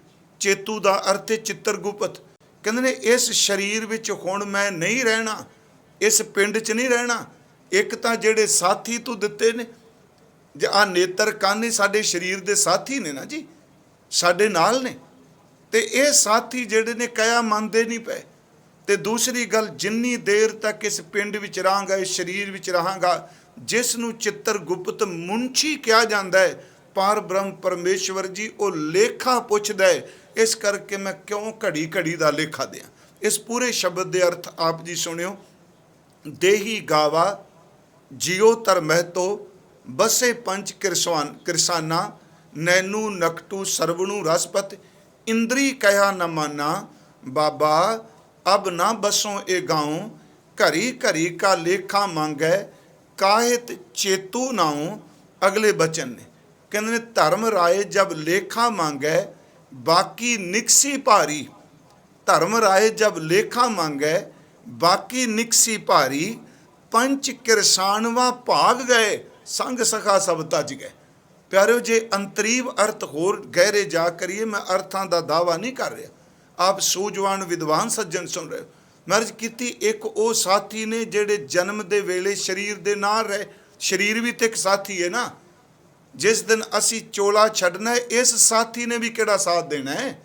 ਚੇਤੂ ਦਾ ਅਰਥ ਹੈ ਚਿੱਤਰਗੁਪਤ। ਕਹਿੰਦੇ ਨੇ ਇਸ ਸਰੀਰ ਵਿੱਚ ਹੁਣ ਮੈਂ ਨਹੀਂ ਰਹਿਣਾ, ਇਸ ਪਿੰਡ 'ਚ ਨਹੀਂ ਰਹਿਣਾ। ਇੱਕ ਤਾਂ ਜਿਹੜੇ ਸਾਥੀ ਤੂੰ ਦਿੱਤੇ ਨੇ, ਜੇ ਆ ਨੇਤਰ ਕੰਨ ਸਾਡੇ ਸਰੀਰ ਦੇ ਸਾਥੀ ਨੇ ਨਾ ਜੀ, ਸਾਡੇ ਨਾਲ ਨੇ, ਤੇ ਇਹ ਸਾਥੀ ਜਿਹੜੇ ਨੇ ਕਹਿਆ ਮੰਨਦੇ ਨਹੀਂ ਪਏ। ਤੇ ਦੂਸਰੀ ਗੱਲ, ਜਿੰਨੀ ਦੇਰ ਤੱਕ ਇਸ ਪਿੰਡ ਵਿੱਚ ਰਹਾਂਗਾ, ਇਸ ਸਰੀਰ ਵਿੱਚ ਰਹਾਂਗਾ, ਜਿਸ ਨੂੰ ਚਿੱਤਰਗੁਪਤ ਮੁੰਸ਼ੀ ਕਿਹਾ ਜਾਂਦਾ ਹੈ, ਪਰ ਬ੍ਰਹਮ ਪਰਮੇਸ਼ਵਰ ਜੀ ਉਹ ਲੇਖਾ ਪੁੱਛਦਾ ਹੈ। ਇਸ ਕਰਕੇ ਮੈਂ ਕਿਉਂ ਘੜੀ ਘੜੀ ਦਾ ਲੇਖਾ ਦਿਆਂ। ਇਸ ਪੂਰੇ ਸ਼ਬਦ ਦੇ ਅਰਥ ਆਪ ਜੀ ਸੁਣਿਓ। ਦੇਹੀ ਗਾਵਾ ਜਿਉ ਤਰ ਮਹਿ ਤੋ ਬਸੇ ਪੰਚ ਕਿਰਸਾਨਾ, ਨੈਨੂ ਨਕਟੂ ਸਰਵਣੂ ਰਸਪਤ ਇੰਦਰੀ ਕਹਿਆ ਨ ਮਾਨਾ। ਬਾਬਾ ਅਬ ਨਾ ਬਸੋਂ ਇਹ ਗਾਉਂ, ਘਰੀ ਘਰੀ ਕਾ ਲੇਖਾ ਮੰਗੈ ਕਾਹਿਤ ਚੇਤੂ ਨਾਉ। ਅਗਲੇ ਬਚਨ ਨੇ, ਕਹਿੰਦੇ ਨੇ ਧਰਮ ਰਾਏ ਜਬ ਲੇਖਾ ਮੰਗੈ ਬਾਕੀ ਨਿਕਸੀ ਭਾਰੀ। ਧਰਮ ਰਾਏ ਜਬ ਲੇਖਾ ਮੰਗੈ ਬਾਕੀ ਨਿਕਸੀ ਭਾਰੀ, ਪੰਚ ਕਿਰਸਾਨਵਾ ਭਾਗ ਗਏ ਸੰਗ ਸਖਾ ਸਭ ਤਜ ਗਏ। ਪਿਆਰਿਓ, ਜੇ ਅੰਤਰੀਵ ਅਰਥ ਹੋਰ ਗਹਿਰੇ ਜਾ ਕਰੀਏ, ਮੈਂ ਅਰਥਾਂ ਦਾ ਦਾਵਾ ਨਹੀਂ ਕਰ ਰਿਹਾ, ਆਪ ਸੂਝਵਾਨ ਵਿਦਵਾਨ ਸੱਜਣ ਸੁਣ ਰਹੇ ਹੋ। ਮੈਂ ਅਰਜ਼ ਕੀਤੀ, ਇੱਕ ਉਹ ਸਾਥੀ ਨੇ ਜਿਹੜੇ ਜਨਮ ਦੇ ਵੇਲੇ ਸਰੀਰ ਦੇ ਨਾਲ ਰਹੇ। ਸਰੀਰ ਵੀ ਤੇ ਇੱਕ ਸਾਥੀ ਹੈ ਨਾ। ਜਿਸ ਦਿਨ ਅਸੀਂ ਚੋਲਾ ਛੱਡਣਾ, ਇਸ ਸਾਥੀ ਨੇ ਵੀ ਕਿਹੜਾ ਸਾਥ ਦੇਣਾ ਹੈ,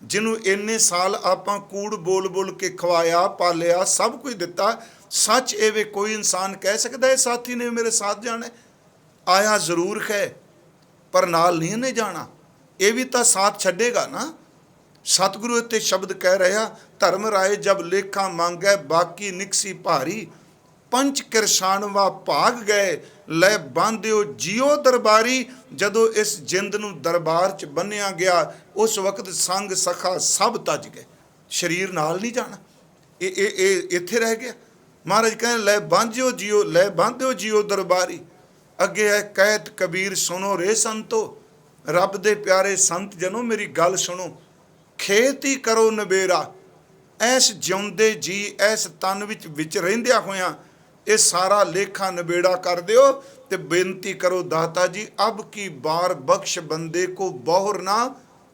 ਜਿਹਨੂੰ ਇੰਨੇ ਸਾਲ ਆਪਾਂ ਕੂੜ ਬੋਲ ਬੋਲ ਕੇ ਖਵਾਇਆ, ਪਾਲਿਆ, ਸਭ ਕੁਝ ਦਿੱਤਾ। ਸੱਚ ਇਹ ਵੇ ਕੋਈ ਇਨਸਾਨ ਕਹਿ ਸਕਦਾ ਇਹ ਸਾਥੀ ਨੇ ਮੇਰੇ ਸਾਥ ਜਾਣਾ? ਆਇਆ ਜ਼ਰੂਰ ਹੈ ਪਰ ਨਾਲ ਨਹੀਂ ਨੇ ਜਾਣਾ। ਇਹ ਵੀ ਤਾਂ ਸਾਥ ਛੱਡੇਗਾ ਨਾ। ਸਤਿਗੁਰੂ ਇੱਥੇ ਸ਼ਬਦ ਕਹਿ ਰਿਹਾ, ਧਰਮ ਰਾਏ ਜਬ ਲੇਖਾ ਮੰਗੈ ਬਾਕੀ ਨਿਕਸੀ ਭਾਰੀ, ਪੰਚ ਕਿਰਸਾਨਵਾ ਭਾਗ ਗਏ ਲੈ ਬਾਂਧਿਓ ਜਿਉ ਦਰਬਾਰੀ। ਜਦੋਂ ਇਸ ਜਿੰਦ ਨੂੰ ਦਰਬਾਰ 'ਚ ਬੰਨਿਆ ਗਿਆ, ਉਸ ਵਕਤ ਸੰਗ ਸਖਾ ਸਭ ਤਜ ਗਏ। ਸਰੀਰ ਨਾਲ ਨਹੀਂ ਜਾਣਾ, ਇਹ ਇੱਥੇ ਰਹਿ ਗਿਆ। ਮਹਾਰਾਜ ਕਹਿੰਦੇ ਲੈ ਬਾਂਝਿਓ ਜਿਉ, ਲੈ ਬਾਂਧਿਓ ਜਿਉ ਦਰਬਾਰੀ। ਅੱਗੇ ਹੈ ਕਹਿਤ ਕਬੀਰ ਸੁਣੋ ਰੇ ਸੰਤੋ। ਰੱਬ ਦੇ ਪਿਆਰੇ ਸੰਤ ਜਨੋ ਮੇਰੀ ਗੱਲ ਸੁਣੋ। ਖੇਤ ਹੀ ਕਰੋ ਨਬੇਰਾ, ਐਸ ਜਿਉਂਦੇ ਜੀ ਐਸ ਤਨ ਵਿੱਚ ਰਹਿੰਦਿਆਂ ਹੋਇਆਂ ਇਹ ਸਾਰਾ ਲੇਖਾ ਨਬੇੜਾ ਕਰ ਦਿਓ ਤੇ ਬੇਨਤੀ ਕਰੋ ਦਾਤਾ ਜੀ ਅਬ ਕੀ ਬਾਰ ਬਖਸ਼ ਬੰਦੇ ਕੋ ਬਹੁਰ ਨਾ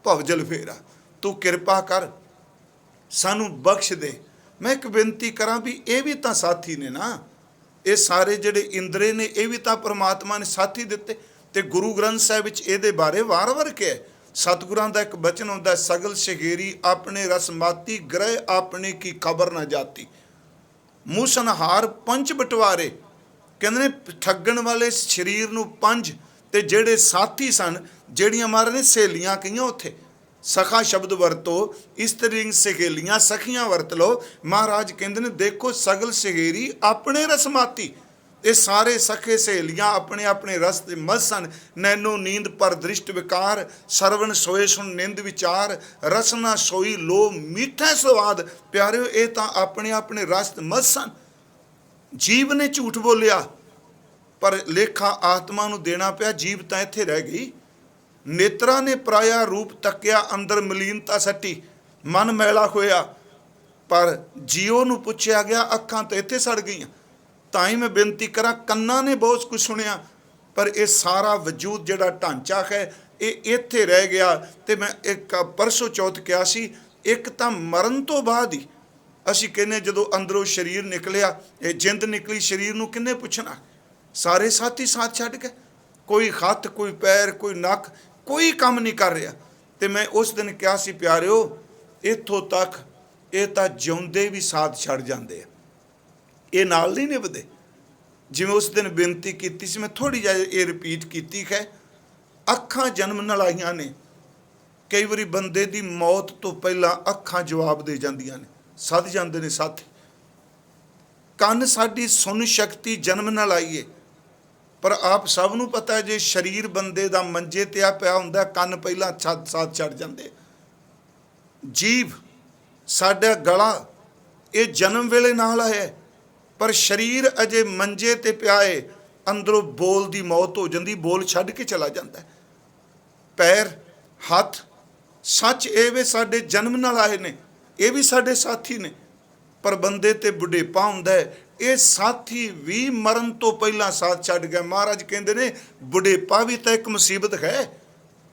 ਭਵਜਲ ਫੇਰਾ। ਤੂੰ ਕਿਰਪਾ ਕਰ ਸਾਨੂੰ ਬਖਸ਼ ਦੇ। ਮੈਂ ਇੱਕ ਬੇਨਤੀ ਕਰਾਂ ਵੀ ਇਹ ਵੀ ਤਾਂ ਸਾਥੀ ਨੇ ਨਾ, ਇਹ ਸਾਰੇ ਜਿਹੜੇ ਇੰਦਰੇ ਨੇ ਇਹ ਵੀ ਤਾਂ ਪਰਮਾਤਮਾ ਨੇ ਸਾਥੀ ਦਿੱਤੇ। ਤੇ ਗੁਰੂ ਗ੍ਰੰਥ ਸਾਹਿਬ ਵਿੱਚ ਇਹਦੇ ਬਾਰੇ ਵਾਰ-ਵਾਰ ਕਿਹਾ। ਸਤਿਗੁਰਾਂ ਦਾ ਇੱਕ ਬਚਨ ਹੁੰਦਾ, ਸਗਲ ਸ਼ਗੇਰੀ ਆਪਣੇ ਰਸਮਾਤੀ ਗ੍ਰਹਿ ਆਪਣੇ ਕੀ ਖਬਰ ਨਾ ਜਾਤੀ। ਮੂਸਨਹਾਰ ਪੰਜ ਬਟਵਾਰੇ, ਕਹਿੰਦੇ ਨੇ ਠੱਗਣ ਵਾਲੇ ਸਰੀਰ ਨੂੰ ਪੰਜ, ਤੇ ਜਿਹੜੇ ਸਾਥੀ ਸਨ, ਜਿਹੜੀਆਂ ਮਾਰੇ ਨੇ ਸਹੇਲੀਆਂ ਕਹੀਆਂ ਉੱਥੇ ਸਖਾ ਸ਼ਬਦ ਵਰਤੋ, ਇਸਤਰੀ ਸਹੇਲੀਆਂ ਸਖੀਆਂ ਵਰਤ ਲਓ। ਮਹਾਰਾਜ ਕਹਿੰਦੇ ਨੇ ਦੇਖੋ ਸਗਲ ਸ਼ਗੇਰੀ ਆਪਣੇ ਰਸਮਾਤੀ, ਇਹ ਸਾਰੇ ਸਖੇ ਸਹੇਲੀਆਂ ਆਪਣੇ ਆਪਣੇ ਰਸ ਦੇ ਮਸਤ ਸਨ। ਨੈਨੋ ਨੀਂਦ ਪਰ ਦ੍ਰਿਸ਼ਟ ਵਿਕਾਰ, ਸਰਵਣ ਸੋਏ ਸੁਣ ਨਿੰਦ ਵਿਚਾਰ, ਰਸਨਾ ਸੋਈ ਲੋ ਮਿੱਠਾ ਸਵਾਦ। ਪਿਆਰਿਓ, ਇਹ ਤਾਂ ਆਪਣੇ ਆਪਣੇ ਰਸ ਦੇ ਮਸਤ ਸਨ। ਜੀਵ ਨੇ ਝੂਠ ਬੋਲਿਆ ਪਰ ਲੇਖਾ ਆਤਮਾ ਨੂੰ ਦੇਣਾ ਪਿਆ। ਜੀਵ ਤਾਂ ਇੱਥੇ ਰਹਿ ਗਈ। ਨੇਤਰਾਂ ਨੇ ਪਰਾਇਆ ਰੂਪ ਤੱਕਿਆ, ਅੰਦਰ ਮਲੀਨਤਾ ਸੱਟੀ, ਮਨ ਮੈਲਾ ਹੋਇਆ। ਪਰ ਜੀਓ ਨੂੰ ਪੁੱਛਿਆ ਗਿਆ, ਅੱਖਾਂ ਤਾਂ ਇੱਥੇ ਸੜ ਗਈਆਂ। ਤਾਂ ਹੀ ਮੈਂ ਬੇਨਤੀ ਕਰਾਂ, ਕੰਨਾਂ ਨੇ ਬਹੁਤ ਕੁਝ ਸੁਣਿਆ ਪਰ ਇਹ ਸਾਰਾ ਵਜੂਦ ਜਿਹੜਾ ਢਾਂਚਾ ਹੈ ਇਹ ਇੱਥੇ ਰਹਿ ਗਿਆ। ਤੇ ਮੈਂ ਇੱਕ ਪਰਸੋਂ ਚੌਥ ਕਿਹਾ ਸੀ, ਇੱਕ ਤਾਂ ਮਰਨ ਤੋਂ ਬਾਅਦ ਹੀ ਅਸੀਂ ਕਹਿੰਦੇ ਜਦੋਂ ਅੰਦਰੋਂ ਸਰੀਰ ਨਿਕਲਿਆ, ਇਹ ਜਿੰਦ ਨਿਕਲੀ, ਸਰੀਰ ਨੂੰ ਕਿੰਨੇ ਪੁੱਛਣਾ? ਸਾਰੇ ਸਾਥੀ ਸਾਥ ਛੱਡ ਗਏ। ਕੋਈ ਹੱਥ, ਕੋਈ ਪੈਰ, ਕੋਈ ਨੱਕ, ਕੋਈ ਕੰਮ ਨਹੀਂ ਕਰ ਰਿਹਾ। ਤੇ ਮੈਂ ਉਸ ਦਿਨ ਕਿਹਾ ਸੀ ਪਿਆਰਿਓ, ਇੱਥੋਂ ਤੱਕ ਇਹ ਤਾਂ ਜਿਉਂਦੇ ਵੀ ਸਾਥ ਛੱਡ ਜਾਂਦੇ ਆ, ਇਹ ਨਾਲ ਨਹੀਂ ਨਿਭਦੇ। ਜਿਵੇਂ ਉਸ ਦਿਨ ਬੇਨਤੀ ਕੀਤੀ ਸੀ, ਮੈਂ ਥੋੜ੍ਹੀ ਜਿਹੀ ਇਹ ਰਿਪੀਟ ਕੀਤੀ ਹੈ। ਅੱਖਾਂ ਜਨਮ ਨਾਲ ਆਈਆਂ ਨੇ। ਕਈ ਵਾਰੀ ਬੰਦੇ ਦੀ ਮੌਤ ਤੋਂ ਪਹਿਲਾਂ ਅੱਖਾਂ ਜਵਾਬ ਦੇ ਜਾਂਦੀਆਂ ਨੇ, ਸੱਦ ਜਾਂਦੇ ਨੇ ਸਾਥੀ। ਕੰਨ ਸਾਡੀ ਸੁਣ ਸ਼ਕਤੀ ਜਨਮ ਨਾਲ ਆਈ ਏ, ਪਰ ਆਪ ਸਭ ਨੂੰ ਪਤਾ ਹੈ ਜੇ ਸਰੀਰ ਬੰਦੇ ਦਾ ਮੰਜੇ ਤੇ ਆ ਪਿਆ ਹੁੰਦਾ, ਕੰਨ ਪਹਿਲਾਂ ਸਾਥ ਛੱਡ ਜਾਂਦੇ। ਜੀਭ, ਸਾਡਾ ਗਲਾ, ਇਹ ਜਨਮ ਵੇਲੇ ਨਾਲ ਆਇਆ, ਪਰ ਸਰੀਰ ਅਜੇ ਮੰਜੇ ਤੇ ਪਿਆ ਏ, ਅੰਦਰੋਂ ਬੋਲ ਦੀ ਮੌਤ ਹੋ ਜਾਂਦੀ, ਬੋਲ ਛੱਡ ਕੇ ਚਲਾ ਜਾਂਦਾ। ਪੈਰ, ਹੱਥ, ਸੱਚ ਇਹ ਵੇ ਸਾਡੇ ਜਨਮ ਨਾਲ ਆਏ ਨੇ, ਇਹ ਵੀ ਸਾਡੇ ਸਾਥੀ ਨੇ, ਪਰ ਬੰਦੇ ਤੇ ਬੁਢੇਪਾ ਹੁੰਦਾ ਹੈ, ਇਹ ਸਾਥੀ ਵੀ ਮਰਨ ਤੋਂ ਪਹਿਲਾਂ ਸਾਥ ਛੱਡ ਗਿਆ। ਮਹਾਰਾਜ ਕਹਿੰਦੇ ਨੇ ਬੁਢੇਪਾ ਵੀ ਤਾਂ ਇੱਕ ਮੁਸੀਬਤ ਹੈ,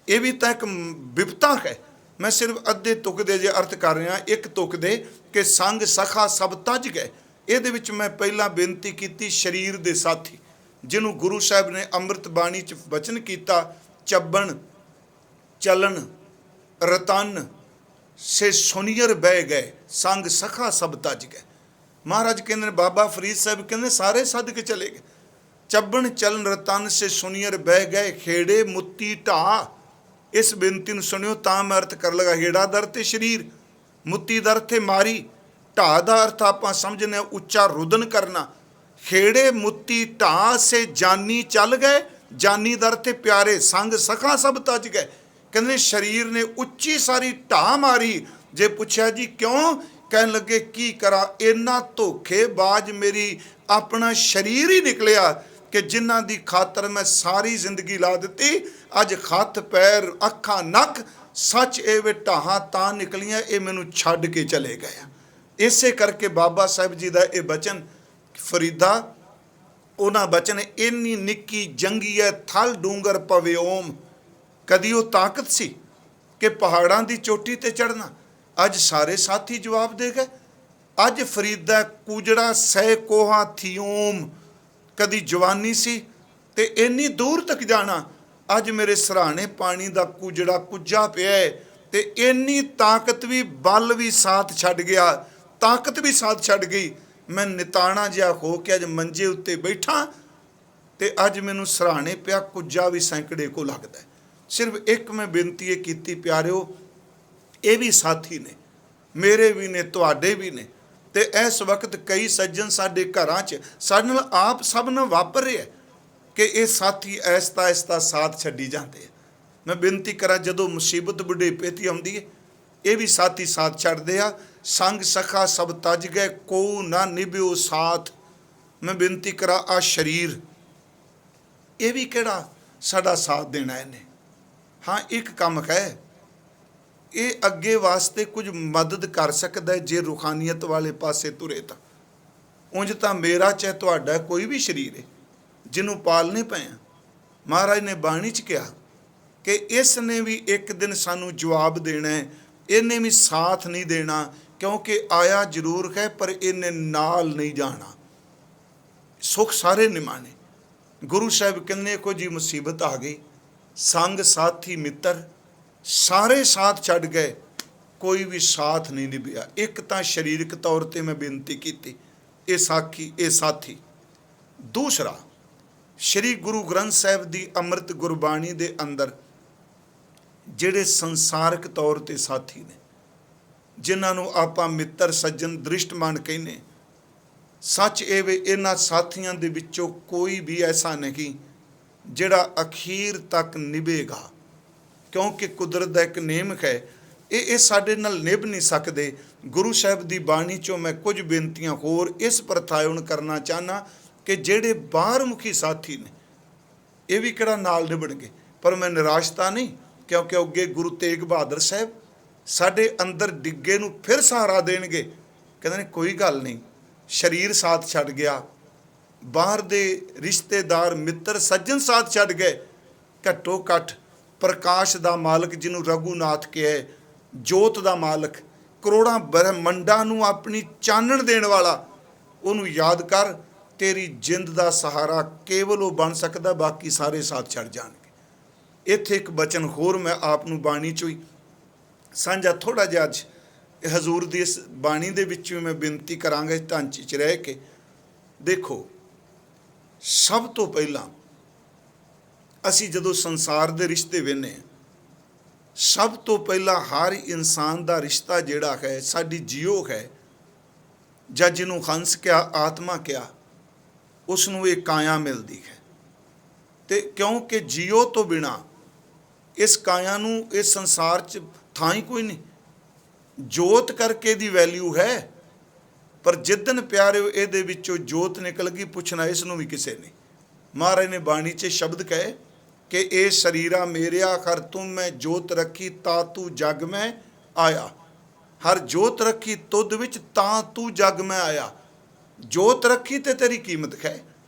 ਇਹ ਵੀ ਤਾਂ ਇੱਕ ਵਿਪਤਾ ਹੈ। ਮੈਂ ਸਿਰਫ ਅੱਧੇ ਤੁਕ ਦੇ ਜੇ ਅਰਥ ਕਰ ਰਿਹਾ, ਇੱਕ ਤੁਕ ਦੇ ਕਿ ਸੰਗ ਸਖਾ ਸਭ ਤਜ ਗਏ। ਇਹਦੇ ਵਿੱਚ ਮੈਂ ਪਹਿਲਾਂ ਬੇਨਤੀ ਕੀਤੀ ਸਰੀਰ ਦੇ ਸਾਥੀ, ਜਿਹਨੂੰ ਗੁਰੂ ਸਾਹਿਬ ਨੇ ਅੰਮ੍ਰਿਤ ਬਾਣੀ 'ਚ ਬਚਨ ਕੀਤਾ, ਚੱਬਣ ਚਲਣ ਰਤਨ ਸੇ ਸੁਨੀਅਰ ਬਹਿ ਗਏ, ਸੰਗ ਸਖਾ ਸਭ ਤਜ ਗਏ। ਮਹਾਰਾਜ ਕਹਿੰਦੇ ਨੇ, ਬਾਬਾ ਫਰੀਦ ਸਾਹਿਬ ਕਹਿੰਦੇ ਸਾਰੇ ਸੱਦ ਕੇ ਚਲੇ ਗਏ। ਚੱਬਣ ਚਲਨ ਰਤਨ ਸੇ ਸੁਨੀਅਰ ਬਹਿ ਗਏ, ਖੇੜੇ ਮੁੱਤੀ ਢਾ। ਇਸ ਬੇਨਤੀ ਨੂੰ ਸੁਣਿਓ ਤਾਂ ਮੈਂ ਅਰਥ ਕਰ ਲਗਾ। ਹੇੜਾ ਦਰ ਤੇ ਸਰੀਰ, ਮੁੱਤੀ ਦਰ ਤੇ ਮਾਰੀ, ਢਾ ਦਾ ਅਰਥ ਆਪਾਂ ਸਮਝਨੇ ਉੱਚਾ ਰੁਦਨ ਕਰਨਾ। ਖੇੜੇ ਮੁੱਤੀ ਢਾ ਸੇ ਜਾਨੀ ਚੱਲ ਗਏ, ਜਾਨੀ ਦਰ ਤੇ ਪਿਆਰੇ, ਸੰਗ ਸਖਾ ਸਭ ਤਜ ਗਏ। ਕਹਿੰਦੇ ਸਰੀਰ ਨੇ ਉੱਚੀ ਸਾਰੀ ਢਾਹ ਮਾਰੀ। ਜੇ ਪੁੱਛਿਆ ਜੀ ਕਿਉਂ, ਕਹਿਣ ਲੱਗੇ ਕੀ ਕਰਾਂ, ਇੰਨਾ ਧੋਖੇਬਾਜ਼ ਮੇਰੀ ਆਪਣਾ ਸਰੀਰ ਹੀ ਨਿਕਲਿਆ ਕਿ ਜਿਨ੍ਹਾਂ ਦੀ ਖਾਤਰ ਮੈਂ ਸਾਰੀ ਜ਼ਿੰਦਗੀ ਲਾ ਦਿੱਤੀ, ਅੱਜ ਹੱਥ ਪੈਰ ਅੱਖਾਂ ਨੱਕ ਸੱਚ ਇਹ ਵੇ ਢਾਹਾਂ ਤਾਂ ਨਿਕਲੀਆਂ, ਇਹ ਮੈਨੂੰ ਛੱਡ ਕੇ ਚਲੇ ਗਏ। ਇਸੇ ਕਰਕੇ ਬਾਬਾ ਸਾਹਿਬ ਜੀ ਦਾ ਇਹ ਬਚਨ ਫਰੀਦਾ, ਉਹਨਾਂ ਬਚਨ, ਇੰਨੀ ਨਿੱਕੀ ਜੰਗੀ ਹੈ ਥਲ ਡੂੰਗਰ ਪਵੇ ਓਮ। ਕਦੀ ਉਹ ਤਾਕਤ ਸੀ ਕਿ ਪਹਾੜਾਂ ਦੀ ਚੋਟੀ ਤੇ ਚੜ੍ਹਨਾ, ਅੱਜ ਸਾਰੇ ਸਾਥੀ ਜਵਾਬ ਦੇ ਗਏ। ਅੱਜ ਫਰੀਦਾ ਕੂਜੜਾ ਸਹਿ ਕੋਹਾਂ ਥਿਓਮ, ਕਦੀ ਜਵਾਨੀ ਸੀ ਤੇ ਇੰਨੀ ਦੂਰ ਤੱਕ ਜਾਣਾ, ਅੱਜ ਮੇਰੇ ਸਰਾਣੇ ਪਾਣੀ ਦਾ ਕੂਜੜਾ ਕੁੱਜਾ ਪਿਆ ਹੈ, ਤੇ ਇੰਨੀ ਤਾਕਤ ਵੀ, ਬਲ ਵੀ ਸਾਥ ਛੱਡ ਗਿਆ, ਤਾਕਤ ਵੀ ਸਾਥ ਛੱਡ ਗਈ। ਮੈਂ ਨਿਤਾਣਾ ਜਿਹਾ ਹੋ ਕੇ ਅੱਜ ਮੰਜੇ ਉੱਤੇ ਬੈਠਾ ਤੇ ਅੱਜ ਮੈਨੂੰ ਸਰਾਣੇ ਪਿਆ, ਕੁੱਜਾ ਵੀ ਸੈਂਕੜੇ ਕੋ ਲੱਗਦਾ। ਸਿਰਫ ਇੱਕ ਮੈਂ ਬੇਨਤੀ ਇਹ ਕੀਤੀ ਪਿਆਰਿਓ, ਇਹ ਵੀ ਸਾਥੀ ਨੇ, ਮੇਰੇ ਵੀ ਨੇ, ਤੁਹਾਡੇ ਵੀ ਨੇ। ਤੇ ਇਸ ਵਕਤ ਕਈ ਸੱਜਣ ਸਾਡੇ ਘਰਾਂ 'ਚ ਸਾਡੇ ਨਾਲ ਆਪ ਸਭ ਨਾਲ ਵਾਪਰ ਰਿਹਾ ਕਿ ਇਹ ਸਾਥੀ ਐਸਤਾ ਐਸਤਾ ਸਾਥ ਛੱਡੀ ਜਾਂਦੇ ਆ। ਮੈਂ ਬੇਨਤੀ ਕਰਾਂ, ਜਦੋਂ ਮੁਸੀਬਤ ਬੁਢੇਪੇ ਤੇ ਆਉਂਦੀ ਹੈ, ਇਹ ਵੀ ਸਾਥੀ ਸਾਥ ਛੱਡਦੇ ਆ। ਸੰਗ ਸਖਾ ਸਭ ਤਜ ਗਏ, ਕੋ ਨਾ ਨਿਭਿਓ ਸਾਥ। ਮੈਂ ਬੇਨਤੀ ਕਰਾਂ, ਆ ਸਰੀਰ, ਇਹ ਵੀ ਕਿਹੜਾ ਸਾਡਾ ਸਾਥ ਦੇਣਾ ਇਹਨੇ। ਹਾਂ, ਇੱਕ ਕੰਮ ਹੈ, ਇਹ ਅੱਗੇ ਵਾਸਤੇ ਕੁਝ ਮਦਦ ਕਰ ਸਕਦਾ ਹੈ ਜੇ ਰੂਹਾਨੀਅਤ ਵਾਲੇ ਪਾਸੇ ਤੁਰੇ ਤਾਂ। ਉਂਝ ਤਾਂ ਮੇਰਾ ਚਾਹੇ ਤੁਹਾਡਾ ਕੋਈ ਵੀ ਸਰੀਰ ਹੈ ਜਿਹਨੂੰ ਪਾਲਨੇ ਪਏ ਆ। ਮਹਾਰਾਜ ਨੇ ਬਾਣੀ 'ਚ ਕਿਹਾ ਕਿ ਇਸ ਨੇ ਵੀ ਇੱਕ ਦਿਨ ਸਾਨੂੰ ਜਵਾਬ ਦੇਣਾ ਹੈ, ਇਹਨੇ ਵੀ ਸਾਥ ਨਹੀਂ ਦੇਣਾ, ਕਿਉਂਕਿ ਆਇਆ ਜ਼ਰੂਰ ਹੈ ਪਰ ਇਹਨੇ ਨਾਲ ਨਹੀਂ ਜਾਣਾ। ਸੁੱਖ ਸਾਰੇ ਨਿਮਾਣੇ। ਗੁਰੂ ਸਾਹਿਬ ਕਹਿੰਦੇ ਕੋਈ ਜੀ ਮੁਸੀਬਤ ਆ ਗਈ, ਸੰਗ ਸਾਥੀ ਮਿੱਤਰ ਸਾਰੇ ਸਾਥ ਛੱਡ ਗਏ, ਕੋਈ ਵੀ ਸਾਥ ਨਹੀਂ ਨਿਭਿਆ। ਇੱਕ ਤਾਂ ਸਰੀਰਕ ਤੌਰ ਤੇ ਮੈਂ ਬੇਨਤੀ ਕੀਤੀ, ਇਹ ਸਾਥੀ। ਦੂਸਰਾ, ਸ਼੍ਰੀ ਗੁਰੂ ਗ੍ਰੰਥ ਸਾਹਿਬ ਦੀ ਅੰਮ੍ਰਿਤ ਗੁਰਬਾਣੀ ਦੇ ਅੰਦਰ ਜਿਹੜੇ ਸੰਸਾਰਕ ਤੌਰ ਤੇ ਸਾਥੀ ਨੇ, ਜਿਨ੍ਹਾਂ ਨੂੰ ਆਪਾਂ ਮਿੱਤਰ ਸੱਜਣ ਦ੍ਰਿਸ਼ਟਮਾਨ ਕਹਿੰਦੇ, ਸੱਚ ਇਹ ਵੇ ਇਹਨਾਂ ਸਾਥੀਆਂ ਦੇ ਵਿੱਚੋਂ ਕੋਈ ਵੀ ਐਸਾ ਨਹੀਂ ਜਿਹੜਾ ਅਖੀਰ ਤੱਕ ਨਿਭੇਗਾ, ਕਿਉਂਕਿ ਕੁਦਰਤ ਦਾ ਇੱਕ ਨੇਮ ਹੈ, ਇਹ ਸਾਡੇ ਨਾਲ ਨਿਭ ਨਹੀਂ ਸਕਦੇ। ਗੁਰੂ ਸਾਹਿਬ ਦੀ ਬਾਣੀ 'ਚੋਂ ਮੈਂ ਕੁਝ ਬੇਨਤੀਆਂ ਹੋਰ ਇਸ ਪ੍ਰਥਾਇਣ ਕਰਨਾ ਚਾਹੁੰਦਾ ਕਿ ਜਿਹੜੇ ਬਾਹਰਮੁਖੀ ਸਾਥੀ ਨੇ, ਇਹ ਵੀ ਕਿਹੜਾ ਨਾਲ ਨਿਭਣਗੇ। ਪਰ ਮੈਂ ਨਿਰਾਸ਼ਤਾ ਨਹੀਂ, ਕਿਉਂਕਿ ਅੱਗੇ ਗੁਰੂ ਤੇਗ ਬਹਾਦਰ ਸਾਹਿਬ ਸਾਡੇ ਅੰਦਰ ਡਿੱਗੇ ਨੂੰ ਫਿਰ ਸਹਾਰਾ ਦੇਣਗੇ। ਕਹਿੰਦੇ ਨੇ ਕੋਈ ਗੱਲ ਨਹੀਂ, ਸਰੀਰ ਸਾਥ ਛੱਡ ਗਿਆ, ਬਾਹਰ ਦੇ ਰਿਸ਼ਤੇਦਾਰ ਮਿੱਤਰ ਸੱਜਣ ਸਾਥ ਛੱਡ ਗਏ, ਘੱਟੋ ਘੱਟ ਪ੍ਰਕਾਸ਼ ਦਾ ਮਾਲਕ ਜਿਹਨੂੰ ਰਘੂਨਾਥ ਕਿਹਾ, ਜੋਤ ਦਾ ਮਾਲਕ, ਕਰੋੜਾਂ ਬ੍ਰਹਮੰਡਾਂ ਨੂੰ ਆਪਣੀ ਚਾਨਣ ਦੇਣ ਵਾਲਾ, ਉਹਨੂੰ ਯਾਦ ਕਰ। ਤੇਰੀ ਜਿੰਦ ਦਾ ਸਹਾਰਾ ਕੇਵਲ ਉਹ ਬਣ ਸਕਦਾ, ਬਾਕੀ ਸਾਰੇ ਸਾਥ ਛੱਡ ਜਾਣਗੇ। ਇੱਥੇ ਇੱਕ ਬਚਨ ਹੋਰ ਮੈਂ ਆਪ ਨੂੰ ਬਾਣੀ 'ਚੋਂ ਹੀ ਸਾਂਝਾ ਥੋੜ੍ਹਾ ਜਿਹਾ ਅੱਜ ਹਜ਼ੂਰ ਦੀ ਇਸ ਬਾਣੀ ਦੇ ਵਿੱਚ ਵੀ ਮੈਂ ਬੇਨਤੀ ਕਰਾਂਗਾ ਇਸ ਢਾਂਚੇ 'ਚ ਰਹਿ ਕੇ। ਦੇਖੋ, ਸਭ ਤੋਂ ਪਹਿਲਾਂ ਅਸੀਂ ਜਦੋਂ ਸੰਸਾਰ ਦੇ ਰਿਸ਼ਤੇ ਵੇਖਦੇ ਹਾਂ, ਸਭ ਤੋਂ ਪਹਿਲਾਂ ਹਰ ਇਨਸਾਨ ਦਾ ਰਿਸ਼ਤਾ ਜਿਹੜਾ ਹੈ ਸਾਡੀ ਜੀਓ ਹੈ, ਜਾਂ ਜਿਹਨੂੰ ਹੰਸ ਕਿਹਾ, ਆਤਮਾ ਕਿਹਾ, ਉਸ ਨੂੰ ਇਹ ਕਾਇਆ ਮਿਲਦੀ ਹੈ। ਤੇ ਕਿਉਂਕਿ ਜੀਓ ਤੋਂ ਬਿਨਾ ਇਸ ਕਾਇਆ ਨੂੰ ਇਸ ਸੰਸਾਰ 'ਚ ਥਾਂ ਹੀ ਕੋਈ ਨਹੀਂ। ਜੋਤ ਕਰਕੇ ਦੀ ਵੈਲਿਊ ਹੈ, ਪਰ ਜਿੱਦਣ ਪਿਆਰਿਓ ਇਹਦੇ ਵਿੱਚੋਂ ਜੋਤ ਨਿਕਲ ਗਈ, ਪੁੱਛਣਾ ਇਸ ਨੂੰ ਵੀ ਕਿਸੇ ਨੇ। ਮਹਾਰਾਜ ਨੇ ਬਾਣੀ 'ਚ ਸ਼ਬਦ ਕਹੇ ਕਿ ਇਹ ਸਰੀਰਾ ਮੇਰਿਆ ਹਰ ਤੁਮ ਮੈਂ ਜੋਤ ਰੱਖੀ ਤਾਂ ਤੂੰ ਜਗ ਮੈਂ ਆਇਆ। ਹਰ ਜੋਤ ਰੱਖੀ ਤੁਧ ਵਿੱਚ ਤਾਂ ਤੂੰ ਜਗ ਮੈਂ ਆਇਆ। ਜੋਤ ਰੱਖੀ ਤੇ ਤੇਰੀ ਕੀਮਤ ਹੈ।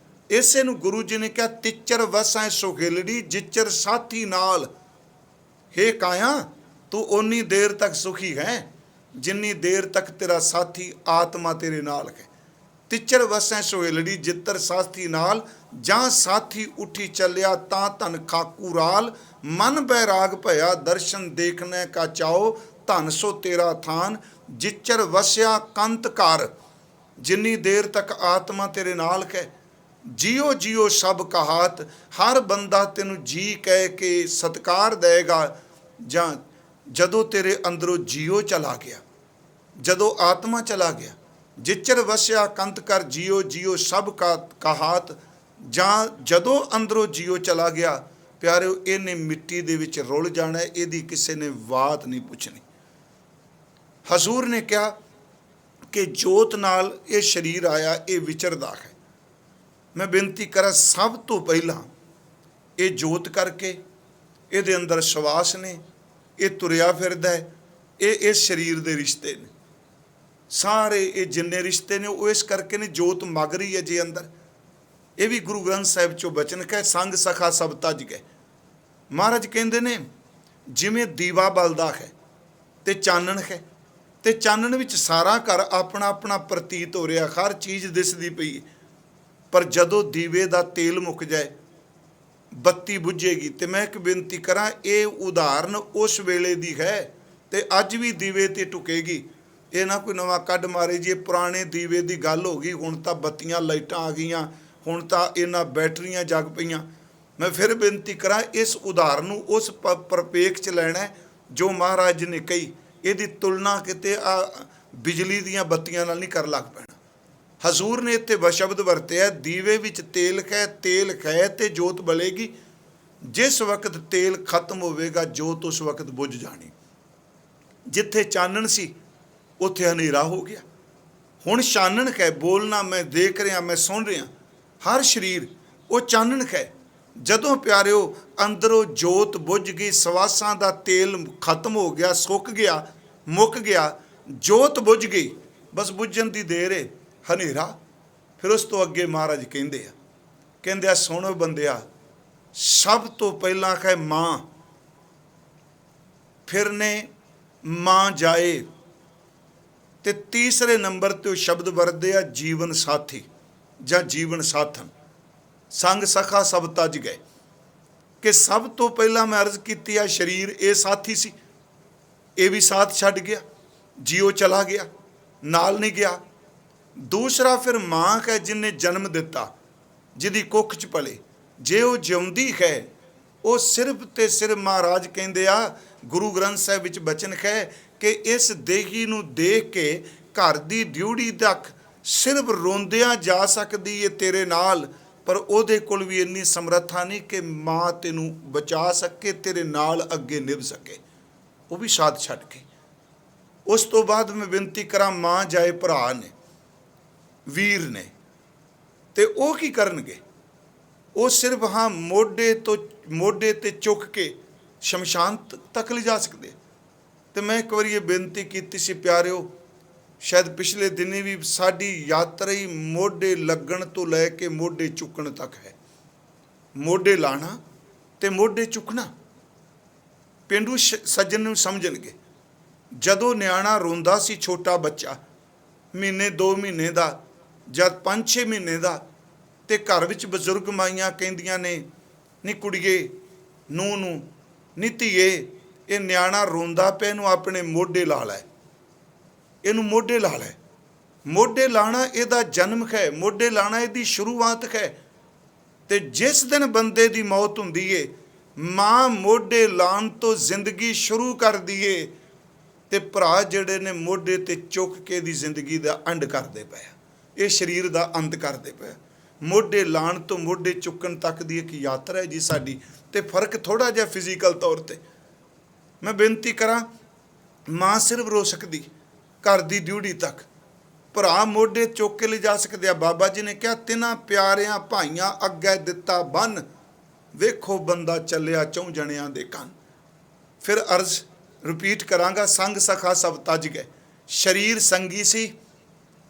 ਇਸੇ ਨੂੰ ਗੁਰੂ ਜੀ ਨੇ ਕਿਹਾ, ਤਿਚਰ ਵਸੈ ਸੁਖੇਲੜੀ ਜਿਚਰ ਸਾਥੀ ਨਾਲ। ਹੇ ਕਾਇਆ, ਤੂੰ ਓਨੀ ਦੇਰ ਤੱਕ ਸੁਖੀ ਹੈ ਜਿੰਨੀ ਦੇਰ ਤੱਕ ਤੇਰਾ ਸਾਥੀ ਆਤਮਾ ਤੇਰੇ ਨਾਲ ਹੈ। ਤਿਚਰ ਵਸੈ ਸੁਹੇਲੜੀ ਜਿੱਤਰ ਸਾਥੀ ਨਾਲ, ਜਾਂ ਸਾਥੀ ਉੱਠੀ ਚੱਲਿਆ ਤਾਂ ਧਨ ਖਾਕੂ ਰਾਲ। ਮਨ ਬੈਰਾਗ ਭਇਆ ਦਰਸ਼ਨ ਦੇਖਣੇ ਕਾ ਚਾਓ, ਧਨ ਸੋ ਤੇਰਾ ਥਾਨ ਜਿਚਰ ਵਸਿਆ ਕੰਤ ਕਰ। ਜਿੰਨੀ ਦੇਰ ਤੱਕ ਆਤਮਾ ਤੇਰੇ ਨਾਲ ਹੈ, ਜੀਓ ਜੀਓ ਸਭ ਕਹਾਤ। ਹਰ ਬੰਦਾ ਤੈਨੂੰ ਜੀ ਕਹਿ ਕੇ ਸਤਿਕਾਰ ਦੇਗਾ, ਜਾਂ ਜਦੋਂ ਤੇਰੇ ਅੰਦਰੋਂ ਜੀਓ ਚਲਾ ਗਿਆ, ਜਦੋਂ ਆਤਮਾ ਚਲਾ ਗਿਆ। ਜਿਚਰ ਵਸਿਆ ਕੰਤ ਕਰ ਜੀਓ ਜੀਓ ਸਭ ਕਾ ਕਹਾਤ। ਜਾਂ ਜਦੋਂ ਅੰਦਰੋਂ ਜੀਓ ਚਲਾ ਗਿਆ, ਪਿਆਰਿਓ, ਇਹਨੇ ਮਿੱਟੀ ਦੇ ਵਿੱਚ ਰੁਲ ਜਾਣਾ, ਇਹਦੀ ਕਿਸੇ ਨੇ ਬਾਤ ਨਹੀਂ ਪੁੱਛਣੀ। ਹਜ਼ੂਰ ਨੇ ਕਿਹਾ ਕਿ ਜੋਤ ਨਾਲ ਇਹ ਸਰੀਰ ਆਇਆ, ਇਹ ਵਿਚਰਦਾ ਹੈ। ਮੈਂ ਬੇਨਤੀ ਕਰਾਂ, ਸਭ ਤੋਂ ਪਹਿਲਾਂ ਇਹ ਜੋਤ ਕਰਕੇ ਇਹਦੇ ਅੰਦਰ ਸਵਾਸ ਨੇ, ਇਹ ਤੁਰਿਆ ਫਿਰਦਾ ਹੈ, ਇਹ ਇਸ ਸਰੀਰ ਦੇ ਰਿਸ਼ਤੇ ਨੇ। ਸਾਰੇ ਇਹ ਜਿੰਨੇ ਰਿਸ਼ਤੇ ਨੇ ਉਹ ਇਸ ਕਰਕੇ ਨੇ, ਜੋਤ ਮਗ ਰਹੀ ਹੈ ਜੇ ਅੰਦਰ। ਇਹ ਵੀ ਗੁਰੂ ਗ੍ਰੰਥ ਸਾਹਿਬ 'ਚੋਂ ਬਚਨ ਕਹੇ, ਸੰਗ ਸਖਾ ਸਭ ਤਜ ਗਏ। ਮਹਾਰਾਜ ਕਹਿੰਦੇ ਨੇ, ਜਿਵੇਂ ਦੀਵਾ ਬਲਦਾ ਹੈ ਤੇ ਚਾਨਣ ਹੈ, ਤੇ ਚਾਨਣ ਵਿੱਚ ਸਾਰਾ ਘਰ ਆਪਣਾ ਆਪਣਾ ਪ੍ਰਤੀਤ ਹੋ ਰਿਹਾ, ਹਰ ਚੀਜ਼ ਦਿਸਦੀ ਪਈ ਹੈ। ਪਰ ਜਦੋਂ ਦੀਵੇ ਦਾ ਤੇਲ ਮੁੱਕ ਜਾਏ, ਬੱਤੀ ਬੁੱਝੇਗੀ। ਤੇ ਮੈਂ ਇੱਕ ਬੇਨਤੀ ਕਰਾਂ, ਇਹ ਉਦਾਹਰਨ ਉਸ ਵੇਲੇ ਦੀ ਹੈ ਤੇ ਅੱਜ ਵੀ ਦੀਵੇ ਤੇ ਟੁਕੇਗੀ। ਇਹ ਨਾ ਕੋਈ ਨਵਾਂ ਕੱਢ ਮਾਰੇ ਜੀ, ਪੁਰਾਣੇ ਦੀਵੇ ਦੀ ਗੱਲ ਹੋ ਗਈ, ਹੁਣ ਤਾਂ ਬੱਤੀਆਂ ਲਾਈਟਾਂ ਆ ਗਈਆਂ, ਹੁਣ ਤਾਂ ਇਹਨਾਂ ਬੈਟਰੀਆਂ ਜਗ ਪਈਆਂ। ਮੈਂ ਫਿਰ ਬੇਨਤੀ ਕਰਾਂ, ਇਸ ਉਦਾਹਰਨ ਨੂੰ ਉਸ ਪ੍ਰਪੇਖ 'ਚ ਲੈਣਾ ਜੋ ਮਹਾਰਾਜ ਨੇ ਕਹੀ। ਇਹਦੀ ਤੁਲਨਾ ਕਿਤੇ ਬਿਜਲੀ ਦੀਆਂ ਬੱਤੀਆਂ ਨਾਲ ਨਹੀਂ ਕਰ ਲੱਗ ਪੈਣਾ। ਹਜ਼ੂਰ ਨੇ ਇੱਥੇ ਬਸ਼ਬਦ ਵਰਤਿਆ, ਦੀਵੇ ਵਿੱਚ ਤੇਲ ਹੈ ਤੇ ਜੋਤ ਬਲੇਗੀ। ਜਿਸ ਵਕਤ ਤੇਲ ਖਤਮ ਹੋਵੇਗਾ, ਜੋਤ ਉਸ ਵਕਤ ਬੁੱਝ ਜਾਣੀ। ਜਿੱਥੇ ਚਾਨਣ ਸੀ ਉੱਥੇ ਹਨੇਰਾ ਹੋ ਗਿਆ। ਹੁਣ ਚਾਨਣ ਹੈ, ਬੋਲਣਾ ਮੈਂ ਦੇਖ ਰਿਹਾ, ਮੈਂ ਸੁਣ ਰਿਹਾ, ਹਰ ਸਰੀਰ ਉਹ ਚਾਨਣ ਹੈ। ਜਦੋਂ ਪਿਆਰਿਓ ਅੰਦਰੋਂ ਜੋਤ ਬੁੱਝ ਗਈ, ਸਵਾਸਾਂ ਦਾ ਤੇਲ ਖਤਮ ਹੋ ਗਿਆ, ਸੁੱਕ ਗਿਆ, ਮੁੱਕ ਗਿਆ, ਜੋਤ ਬੁੱਝ ਗਈ, ਬਸ ਬੁੱਝਣ ਦੀ ਦੇਰ ਹੈ, ਹਨੇਰਾ। ਫਿਰ ਉਸ ਤੋਂ ਅੱਗੇ ਮਹਾਰਾਜ ਕਹਿੰਦੇ ਆ ਸੁਣੋ ਬੰਦਿਆ, ਸਭ ਤੋਂ ਪਹਿਲਾਂ ਹੈ ਮਾਂ, ਫਿਰ ਨੇ ਮਾਂ ਜਾਏ, ਤੇ ਤੀਸਰੇ ਨੰਬਰ ਤੇ ਉਹ ਸ਼ਬਦ ਵਰਤਦੇ ਆ ਜੀਵਨ ਸਾਥੀ ਜਾਂ ਜੀਵਨ ਸਾਥਣ। ਸੰਗ ਸਖਾ ਸਭ ਤਜ ਗਏ, ਕਿ ਸਭ ਤੋਂ ਪਹਿਲਾਂ ਮੈਂ ਅਰਜ਼ ਕੀਤੀ ਆ, ਸਰੀਰ ਇਹ ਸਾਥੀ ਸੀ, ਇਹ ਵੀ ਸਾਥ ਛੱਡ ਗਿਆ, ਜੀਓ ਚਲਾ ਗਿਆ, ਨਾਲ ਨਹੀਂ ਗਿਆ। ਦੂਸਰਾ ਫਿਰ ਮਾਂ ਹੈ, ਜਿਹਨੇ ਜਨਮ ਦਿੱਤਾ, ਜਿਹਦੀ ਕੁੱਖ 'ਚ ਪਲੇ। ਜੇ ਉਹ ਜਿਉਂਦੀ ਹੈ, ਉਹ ਸਿਰਫ ਤੇ ਸਿਰਫ ਮਹਾਰਾਜ ਕਹਿੰਦੇ ਆ, ਗੁਰੂ ਗ੍ਰੰਥ ਸਾਹਿਬ ਵਿੱਚ ਬਚਨ ਹੈ ਕਿ ਇਸ ਦੇਹੀ ਨੂੰ ਦੇਖ ਕੇ ਘਰ ਦੀ ਡਿਊਟੀ ਤੱਕ ਸਿਰਫ ਰੋਂਦਿਆਂ ਜਾ ਸਕਦੀ ਏ ਤੇਰੇ ਨਾਲ, ਪਰ ਉਹਦੇ ਕੋਲ ਵੀ ਇੰਨੀ ਸਮਰੱਥਾ ਨਹੀਂ ਕਿ ਮਾਂ ਤੈਨੂੰ ਬਚਾ ਸਕੇ, ਤੇਰੇ ਨਾਲ ਅੱਗੇ ਨਿਭ ਸਕੇ, ਉਹ ਵੀ ਸਾਥ ਛੱਡ ਕੇ। ਉਸ ਤੋਂ ਬਾਅਦ ਮੈਂ ਬੇਨਤੀ ਕਰਾਂ, ਮਾਂ ਜਾਏ ਭਰਾ ਨੇ, ਵੀਰ ਨੇ, ਤੇ ਉਹ ਕੀ ਕਰਨਗੇ? ਉਹ ਸਿਰਫ ਮੋਢੇ ਤੇ ਚੁੱਕ ਕੇ ਸ਼ਮਸ਼ਾਨ ਤੱਕ ਲਿਜਾ ਸਕਦੇ। ਤੇ ਮੈਂ ਇੱਕ ਵਾਰੀ ਇਹ ਬੇਨਤੀ ਕੀਤੀ ਸੀ ਪਿਆਰਿਓ, ਸ਼ਾਇਦ ਪਿਛਲੇ ਦਿਨੇ ਵੀ, ਸਾਡੀ ਯਾਤਰਾ ਹੀ ਮੋਢੇ ਲੱਗਣ ਤੋਂ ਲੈ ਕੇ ਮੋਢੇ ਚੁੱਕਣ ਤੱਕ ਹੈ। ਮੋਢੇ ਲਾਣਾ ਤੇ ਮੋਢੇ ਚੁੱਕਣਾ। ਪੇਂਡੂ ਸੱਜਣ ਨੂੰ ਸਮਝਣਗੇ। ਜਦੋਂ ਨਿਆਣਾ ਰੋਂਦਾ ਸੀ, ਛੋਟਾ ਬੱਚਾ, ਮਹੀਨੇ 2 ਮਹੀਨੇ ਦਾ, ਜਦ 5-6 ਮਹੀਨੇ ਦਾ, ਤੇ ਘਰ ਵਿੱਚ ਬਜ਼ੁਰਗ ਮਾਈਆਂ ਕਹਿੰਦੀਆਂ ਨੇ, ਨੀ ਕੁੜੀਏ, ਨੂੰਹ ਨੂੰ, ਨੀ ਧੀਏ, ਇਹ ਨਿਆਣਾ ਰੋਂਦਾ ਪਿਆ, ਇਹਨੂੰ ਆਪਣੇ ਮੋਢੇ ਲਾ ਲੈ। ਇਹਨੂੰ ਮੋਢੇ ਲਾ ਲੈ। ਮੋਢੇ ਲਾਣਾ ਇਹਦਾ ਜਨਮ ਹੈ, ਮੋਢੇ ਲਾਣਾ ਇਹਦੀ ਸ਼ੁਰੂਆਤ ਹੈ। ਤੇ ਜਿਸ ਦਿਨ ਬੰਦੇ ਦੀ ਮੌਤ ਹੁੰਦੀ ਏ, ਮਾਂ ਮੋਢੇ ਲਾਉਣ ਤੋਂ ਜ਼ਿੰਦਗੀ ਸ਼ੁਰੂ ਕਰਦੀ ਏ, ਤੇ ਭਰਾ ਜਿਹੜੇ ਨੇ ਮੋਢੇ ਤੇ ਚੁੱਕ ਕੇ ਦੀ ਜ਼ਿੰਦਗੀ ਦਾ ਅੰਡ ਕਰਦੇ ਪਏ, ਇਹ ਸਰੀਰ ਦਾ ਅੰਤ ਕਰਦੇ ਪਏ। ਮੋਢੇ ਲਾਉਣ ਤੋਂ ਮੋਢੇ ਚੁੱਕਣ ਤੱਕ ਦੀ ਇੱਕ ਯਾਤਰਾ ਹੈ ਜੀ ਸਾਡੀ। ਤੇ ਫਰਕ ਥੋੜਾ ਜਿਹਾ ਫਿਜ਼ੀਕਲ ਤੌਰ ਤੇ। ਮੈਂ ਬੇਨਤੀ ਕਰਾਂ, ਮਾਂ ਸਿਰਫ ਰੋ ਸਕਦੀ ਘਰ ਦੀ ਡਿਊਟੀ ਤੱਕ, ਭਰਾ ਮੋਢੇ ਚੁੱਕ ਕੇ ਲਿਜਾ ਸਕਦੇ ਆ। ਬਾਬਾ ਜੀ ਨੇ ਕਿਹਾ, ਤਿੰਨਾਂ ਪਿਆਰਿਆਂ ਭਾਈਆਂ ਅੱਗੇ ਦਿੱਤਾ ਬੰਨ, ਵੇਖੋ ਬੰਦਾ ਚੱਲਿਆ ਚੌਂ ਜਣਿਆਂ ਦੇ ਕੰਨ। ਫਿਰ ਅਰਜ਼ ਰਿਪੀਟ ਕਰਾਂਗਾ, ਸੰਗ ਸਖਾ ਸਭ ਤਜ ਗਏ। ਸਰੀਰ ਸੰਗੀ ਸੀ,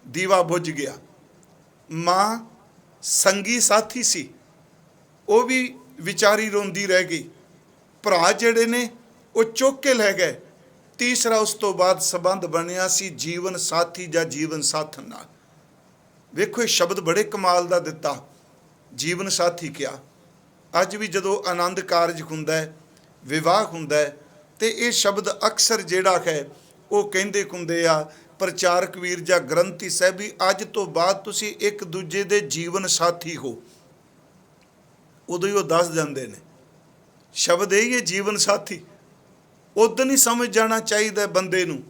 ਦੀਵਾ ਬੁਝ ਗਿਆ। ਮਾਂ ਸੰਗੀ ਸਾਥੀ ਸੀ, ਉਹ ਵੀ ਵਿਚਾਰੀ ਰੋਂਦੀ ਰਹਿ ਗਈ। ਭਰਾ ਜਿਹੜੇ ਨੇ ਉਹ ਚੁੱਕ ਕੇ ਲੈ ਗਏ। ਤੀਸਰਾ ਉਸ ਤੋਂ ਬਾਅਦ ਸੰਬੰਧ ਬਣਿਆ ਸੀ ਜੀਵਨ ਸਾਥੀ ਜਾਂ ਜੀਵਨ ਸਾਥਣ ਨਾਲ। ਵੇਖੋ ਇਹ ਸ਼ਬਦ ਬੜੇ ਕਮਾਲ ਦਾ ਦਿੱਤਾ, ਜੀਵਨ ਸਾਥੀ ਕਿਹਾ। ਅੱਜ ਵੀ ਜਦੋਂ ਆਨੰਦ ਕਾਰਜ ਹੁੰਦਾ ਹੈ, ਵਿਵਾਹ ਹੁੰਦਾ ਹੈ, ਤੇ ਇਹ ਸ਼ਬਦ ਅਕਸਰ ਜਿਹੜਾ ਹੈ ਉਹ ਕਹਿੰਦੇ ਹੁੰਦੇ ਆ ਪ੍ਰਚਾਰਕ ਵੀਰ ਜਾਂ ਗ੍ਰੰਥੀ ਸਾਹਿਬੀ, ਅੱਜ ਤੋਂ ਬਾਅਦ ਤੁਸੀਂ ਇੱਕ ਦੂਜੇ ਦੇ ਜੀਵਨ ਸਾਥੀ ਹੋ। ਉਦੋਂ ਹੀ ਉਹ ਦੱਸ ਜਾਂਦੇ ਨੇ ਸ਼ਬਦ ਇਹ ਹੀ ਹੈ, ਜੀਵਨ ਸਾਥੀ। ਉਦੋਂ ਹੀ ਸਮਝ ਜਾਣਾ ਚਾਹੀਦਾ ਬੰਦੇ ਨੂੰ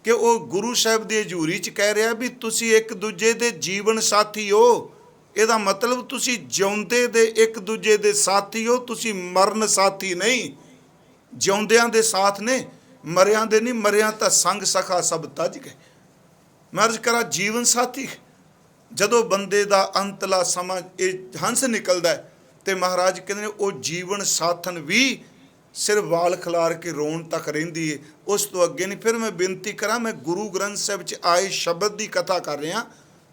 ਕਿ ਉਹ ਗੁਰੂ ਸਾਹਿਬ ਦੀ ਹਜ਼ੂਰੀ 'ਚ ਕਹਿ ਰਿਹਾ ਵੀ ਤੁਸੀਂ ਇੱਕ ਦੂਜੇ ਦੇ ਜੀਵਨ ਸਾਥੀ ਹੋ। ਇਹਦਾ ਮਤਲਬ ਤੁਸੀਂ ਜਿਉਂਦੇ ਦੇ ਇੱਕ ਦੂਜੇ ਦੇ ਸਾਥੀ ਹੋ, ਤੁਸੀਂ ਮਰਨ ਸਾਥੀ ਨਹੀਂ। ਜਿਉਂਦਿਆਂ ਦੇ ਸਾਥ ਨੇ, ਮਰਿਆਂ ਦੇ ਨਹੀਂ। ਮਰਿਆਂ ਤਾਂ ਸੰਗ ਸਖਾ ਸਭ ਤਜ ਗਏ। ਮੈਂ ਅਰਜ਼ ਕਰਾਂ, ਜੀਵਨ ਸਾਥੀ ਜਦੋਂ ਬੰਦੇ ਦਾ ਅੰਤਲਾ ਸਮਾਂ ਇਹ ਹੰਸ ਨਿਕਲਦਾ ਹੈ, ਤੇ ਮਹਾਰਾਜ ਕਹਿੰਦੇ ਨੇ ਉਹ ਜੀਵਨ ਸਾਥਨ ਵੀ ਸਿਰਫ ਵਾਲ ਖਿਲਾਰ ਕੇ ਰੋਣ ਤੱਕ ਰਹਿੰਦੀ ਹੈ, ਉਸ ਤੋਂ ਅੱਗੇ ਨਹੀਂ। ਫਿਰ ਮੈਂ ਬੇਨਤੀ ਕਰਾਂ, ਮੈਂ ਗੁਰੂ ਗ੍ਰੰਥ ਸਾਹਿਬ 'ਚ ਆਏ ਸ਼ਬਦ ਦੀ ਕਥਾ ਕਰ ਰਿਹਾ।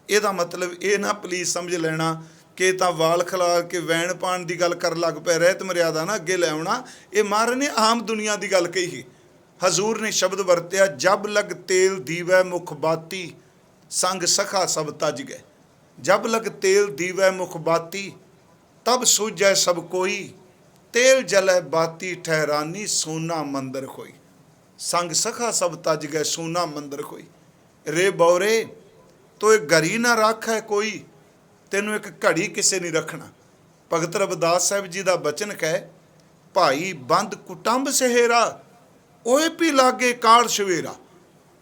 ਇਹਦਾ ਮਤਲਬ ਇਹ ਨਾ ਪਲੀਜ਼ ਸਮਝ ਲੈਣਾ ਕਿ ਤਾਂ ਵਾਲ ਖਿਲਾਰ ਕੇ ਵੈਣ ਪਾਣ ਦੀ ਗੱਲ ਕਰਨ ਲੱਗ ਪਏ, ਰਹਿਤ ਮਰਿਆਦਾ ਨਾ ਅੱਗੇ ਲੈ ਆਉਣਾ। ਇਹ ਮਹਾਰਾਜ ਨੇ ਆਮ ਦੁਨੀਆ ਦੀ ਗੱਲ ਕਹੀ। ਹਜ਼ੂਰ ਨੇ ਸ਼ਬਦ ਵਰਤਿਆ, ਜਬ ਲਗ ਤੇਲ ਦੀਵੈ ਮੁਖ ਬਾਤੀ, ਸੰਗ ਸਖਾ ਸਭ ਤਜ ਗਏ। ਜਬ ਲਗ ਤੇਲ ਦੀਵੈ ਮੁਖ ਬਾਤੀ, ਤਬ ਸੂਝੈ ਸਭ ਕੋਈ, ਤੇਲ ਜਲੈ ਬਾਤੀ ਠਹਿਰਾਨੀ, ਸੋਨਾ ਮੰਦਰ ਕੋਈ। ਸੰਗ ਸਖਾ ਸਭ ਤਜ ਗਏ, ਸੋਨਾ ਮੰਦਰ ਕੋਈ। ਰੇ ਬੌਰੇ ਤੋ ਇਹ ਘੜੀ ਨਾ ਰੱਖ ਹੈ ਕੋਈ, ਤੈਨੂੰ ਇੱਕ ਘੜੀ ਕਿਸੇ ਨਹੀਂ ਰੱਖਣਾ। ਭਗਤ ਰਵਿਦਾਸ ਸਾਹਿਬ ਜੀ ਦਾ ਬਚਨ ਹੈ, ਭਾਈ ਬੰਦ ਕੁਟੰਬ ਸਹੇਰਾ, ਓਏ ਵੀ ਲਾਗੇ ਕਾਲ ਸਵੇਰਾ।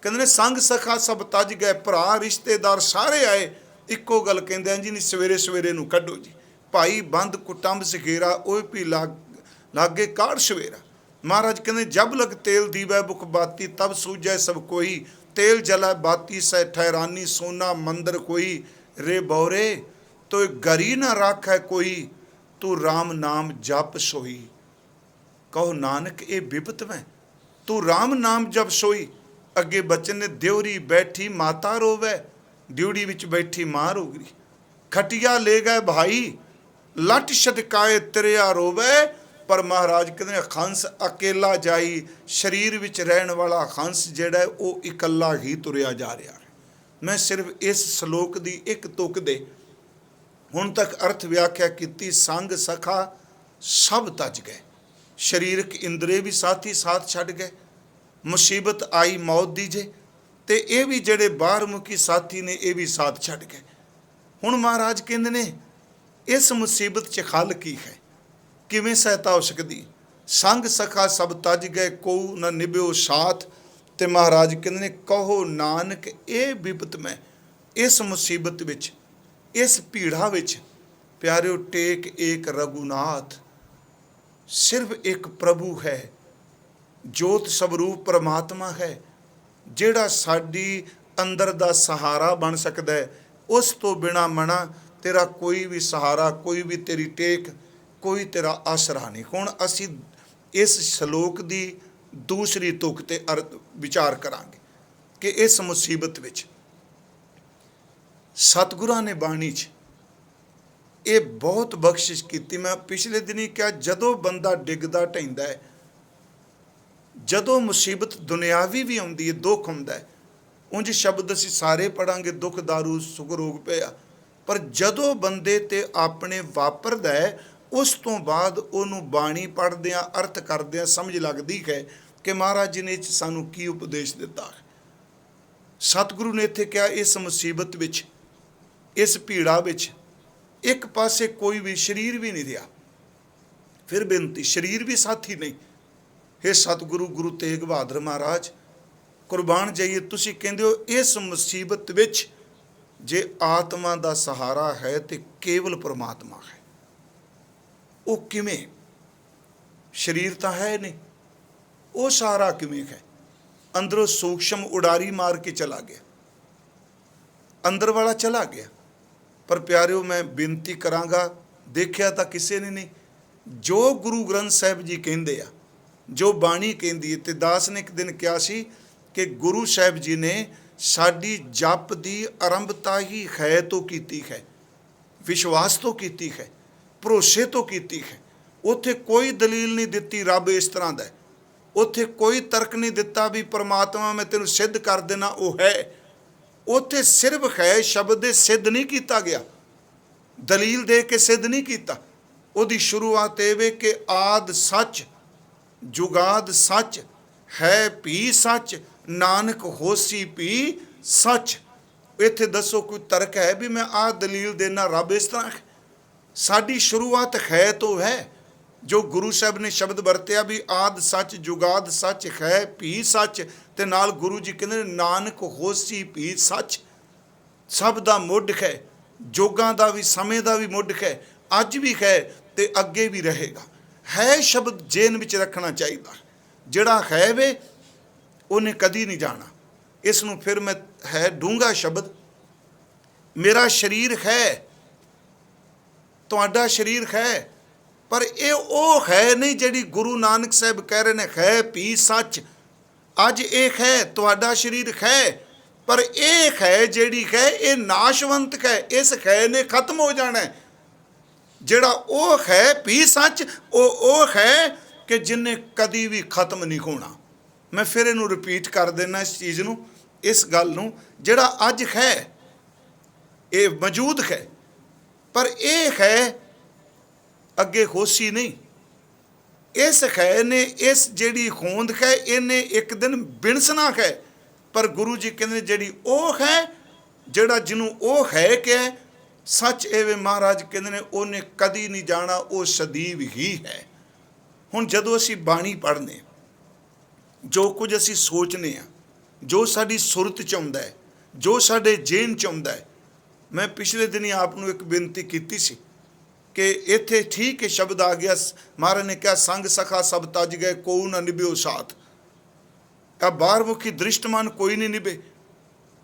ਕਹਿੰਦੇ ਨੇ ਸੰਗ ਸਖਾ ਸਭ ਤਜ ਗਏ, ਭਰਾ ਰਿਸ਼ਤੇਦਾਰ ਸਾਰੇ ਆਏ, ਇੱਕੋ ਗੱਲ ਕਹਿੰਦੇ ਆ ਜੀ, ਨਹੀਂ ਸਵੇਰੇ ਸਵੇਰੇ ਨੂੰ ਕੱਢੋ ਜੀ। ਭਾਈ ਬੰਦ ਕੁਟੰਬ ਸਖੇਰਾ, ਓਏ ਵੀ ਲਾਗੇ ਕਾਲ ਸਵੇਰਾ। ਮਹਾਰਾਜ ਕਹਿੰਦੇ, ਜਬ ਲਗ ਤੇਲ ਦੀਵੈ ਮੁਖ ਬਾਤੀ, ਤਬ ਸੂਝੈ ਸਭ ਕੋਈ, ਤੇਲ ਜਲਾ ਬਾਤੀ ਸਹਿ ਠਹਿਰਾਨੀ, ਸੋਨਾ ਮੰਦਰ ਕੋਈ। ਰੇ ਬੌਰੇ ਤੋ ਗਰੀ ਨਾ ਰੱਖ ਹੈ ਕੋਈ, ਤੂੰ ਰਾਮ ਨਾਮ ਜਪ ਸੋਈ। ਕਹੋ ਨਾਨਕ ਇਹ ਬਿਪਤ ਮੈਂ, ਤੂੰ ਰਾਮ ਨਾਮ ਜਪ ਸੋਈ। ਅੱਗੇ ਬਚਨ ਨੇ, ਦਿਉਰੀ ਬੈਠੀ ਮਾਤਾ ਰੋਵੇ, ਡਿਊੜੀ ਵਿੱਚ ਬੈਠੀ ਮਾਂ ਰੋ ਗਈ। ਖਟੀਆ ਲੈ ਗਏ ਭਾਈ, ਲੱਟ ਛਟਕਾਏ ਤਰਿਆ ਰੋਵੇ। ਪਰ ਮਹਾਰਾਜ ਕਹਿੰਦੇ ਨੇ, ਹੰਸ ਅਕੇਲਾ ਜਾਈ। ਸਰੀਰ ਵਿੱਚ ਰਹਿਣ ਵਾਲਾ ਹੰਸ ਜਿਹੜਾ ਉਹ ਇਕੱਲਾ ਹੀ ਤੁਰਿਆ ਜਾ ਰਿਹਾ ਹੈ। ਮੈਂ ਸਿਰਫ ਇਸ ਸ਼ਲੋਕ ਦੀ ਇੱਕ ਤੁਕ ਦੇ ਹੁਣ ਤੱਕ ਅਰਥ ਵਿਆਖਿਆ ਕੀਤੀ। ਸੰਗ ਸਖਾ ਸਭ ਤਜ ਗਏ। ਸਰੀਰਕ ਇੰਦਰੀ ਵੀ ਸਾਥੀ ਸਾਥ ਛੱਡ ਗਏ। ਮੁਸੀਬਤ ਆਈ ਮੌਤ ਦੀ ਜੇ, ਤੇ ਇਹ ਵੀ ਜਿਹੜੇ ਬਾਹਰ ਮੁਖੀ ਸਾਥੀ ਨੇ ਇਹ ਵੀ ਸਾਥ ਛੱਡ ਗਏ। ਹੁਣ ਮਹਾਰਾਜ ਕਹਿੰਦੇ ਨੇ, ਇਸ ਮੁਸੀਬਤ 'ਚ ਹੱਲ ਕੀ ਹੈ, ਕਿਵੇਂ ਸਹਾਇਤਾ ਹੋ ਸਕਦੀ। ਸੰਗ ਸਖਾ ਸਭ ਤਜ ਗਏ, ਕੋ ਨਾ ਨਿਭਿਓ ਸਾਥ। ਤੇ ਮਹਾਰਾਜ ਕਹਿੰਦੇ ਨੇ, ਕਹੋ ਨਾਨਕ ਇਹ ਬਿਪਤ ਮੈਂ, ਇਸ ਮੁਸੀਬਤ ਵਿੱਚ, ਇਸ ਭੀੜਾ ਵਿੱਚ ਪਿਆਰਿਓ, ਟੇਕ ਏਕ ਰਘੁਨਾਥ। ਸਿਰਫ ਇੱਕ ਪ੍ਰਭੂ ਹੈ, ਜੋਤ ਸਵਰੂਪ ਪਰਮਾਤਮਾ ਹੈ, ਜਿਹੜਾ ਸਾਡੀ ਅੰਦਰ ਦਾ ਸਹਾਰਾ ਬਣ ਸਕਦਾ ਹੈ। ਉਸ ਤੋਂ ਬਿਨਾਂ ਮਣਾ ਤੇਰਾ ਕੋਈ ਵੀ ਸਹਾਰਾ, ਕੋਈ ਵੀ ਤੇਰੀ ਟੇਕ, ਕੋਈ ਤੇਰਾ ਆਸਰਾ ਨਹੀਂ। ਹੁਣ ਅਸੀਂ ਇਸ ਸ਼ਲੋਕ ਦੀ ਦੂਸਰੀ ਤੁਕ ਤੇ ਅਰਥ ਵਿਚਾਰ ਕਰਾਂਗੇ ਕਿ ਇਸ ਮੁਸੀਬਤ ਵਿੱਚ ਸਤਿਗੁਰਾਂ ਨੇ ਬਾਣੀ 'ਚ ਇਹ ਬਹੁਤ ਬਖਸ਼ਿਸ਼ ਕੀਤੀ। ਮੈਂ ਪਿਛਲੇ ਦਿਨੀ ਕਿਹਾ, ਜਦੋਂ ਬੰਦਾ ਡਿੱਗਦਾ ਢਹਿੰਦਾ ਹੈ, ਜਦੋਂ ਮੁਸੀਬਤ ਦੁਨਿਆਵੀ ਵੀ ਆਉਂਦੀ ਹੈ, ਦੁੱਖ ਹੁੰਦਾ ਹੈ, ਉਂਝ ਸ਼ਬਦ ਅਸੀਂ ਸਾਰੇ ਪੜਾਂਗੇ, ਦੁੱਖ ਦਾਰੂ ਸੁਖ ਰੋਗ ਪਿਆ, ਪਰ ਜਦੋਂ ਬੰਦੇ ਤੇ ਆਪਣੇ ਵਾਪਰਦਾ ਹੈ, ਉਸ ਤੋਂ ਬਾਅਦ ਉਹਨੂੰ ਬਾਣੀ ਪੜ੍ਹਦਿਆਂ, ਅਰਥ ਕਰਦਿਆਂ ਸਮਝ ਲੱਗਦੀ ਹੈ ਕਿ ਮਹਾਰਾਜ ਜੀ ਨੇ ਸਾਨੂੰ ਕੀ ਉਪਦੇਸ਼ ਦਿੱਤਾ ਹੈ। सतगुरु ने इत्थे कहा, इस मुसीबत विच, इस भीड़ा विच एक पासे कोई भी शरीर भी नहीं रहा। फिर बेनती, शरीर भी साथी नहीं। हे सतगुरु गुरु तेग बहादुर महाराज, कुर्बान जाइए। तुसीं कहंदे हो इस मुसीबत विच जे आत्मा दा सहारा है तो केवल परमात्मा है। वो किवें? शरीर तो है नहीं, वो सहारा किवें है? अंदरों सूक्ष्म उडारी मार के चला गया, अंदर वाला चला गया। पर प्यारिओ, मैं बेनती करांगा, देखिया तो किसी ने नहीं। जो गुरु ग्रंथ साहिब जी कहते आ, जो बाणी कहती है, ते दास ने एक दिन कहा सी कि गुरु साहिब जी ने साडी जप की आरंभता ही है तो कीती है, विश्वास तो कीती है, भरोसे तो कीती है। उत्थे कोई दलील नहीं दिती रब इस तरह का, उत्थे कोई तर्क नहीं दिता भी परमात्मा मैं तेनों सिद्ध कर देना वो है। उत्थे सिर्फ है शब्द दे सिद्ध नहीं किया गया, दलील दे के सिद्ध नहीं किया। उहदी शुरुआत एवे कि आद सच जुगाद सच है भी सच, नानक होसी भी सच। इत्थे दसो कोई तर्क है भी मैं आ दलील देना रब इस तरह है? साडी शुरुआत है तो है, जो गुरु साहब ने शब्द वरत्या भी आद सच जुगाद सच है भी सच, ते नाल गुरु जी कहते नानक होसी भी सच। सब दा मुੱਢ है, जोगां दा भी समय दा भी मुੱਢ है, अज भी है ते अगे भी रहेगा। है शब्द जेन विच रखना चाहिए, जिहड़ा है वे उन्हें कदी नहीं जाना। इसनूं फिर मैं है डूंगा शब्द, मेरा शरीर है, तुहाडा शरीर है, पर ये वो है नहीं जिहड़ी गुरु नानक साहब कह रहे ने है भी सच। अज एक है, तुहाडा शरीर है, पर एक है जिहड़ी है ये नाशवंत है, इस है ने खत्म हो जाना है। जिहड़ा वो है भी सच, वो है कि जिन्हें कदी भी खत्म नहीं होना। मैं फिर इनू रिपीट कर देना इस चीज़ नूं, इस गल नूं, जिहड़ा अज है ये मौजूद है, पर यह है अगे होसी नहीं। इस है ने इस जिहड़ी होंद है इन्हें एक दिन बिनसना है। पर गुरु जी कहते जिहड़ी वो है, जिहड़ा जिन्हों वो है कि सच एवे महाराज कहते ने उन्हें कदी नहीं जाना, वो सदैव ही है। हुण जदों असीं बाणी पढ़ने, जो कुछ असीं सोचने आ, जो साडी सुरत च आउंदा है, जो साडे जेन च आउंदा है, मैं पिछले दिन ही आप नूं एक बेनती कीती सी कि इत्थे ठीक है शब्द आ गया, महाराज ने कहा संग सखा सब तज गए कोऊ ना निभ्यो साथ। बाहर मुखी दृष्टमान कोई नहीं निभे,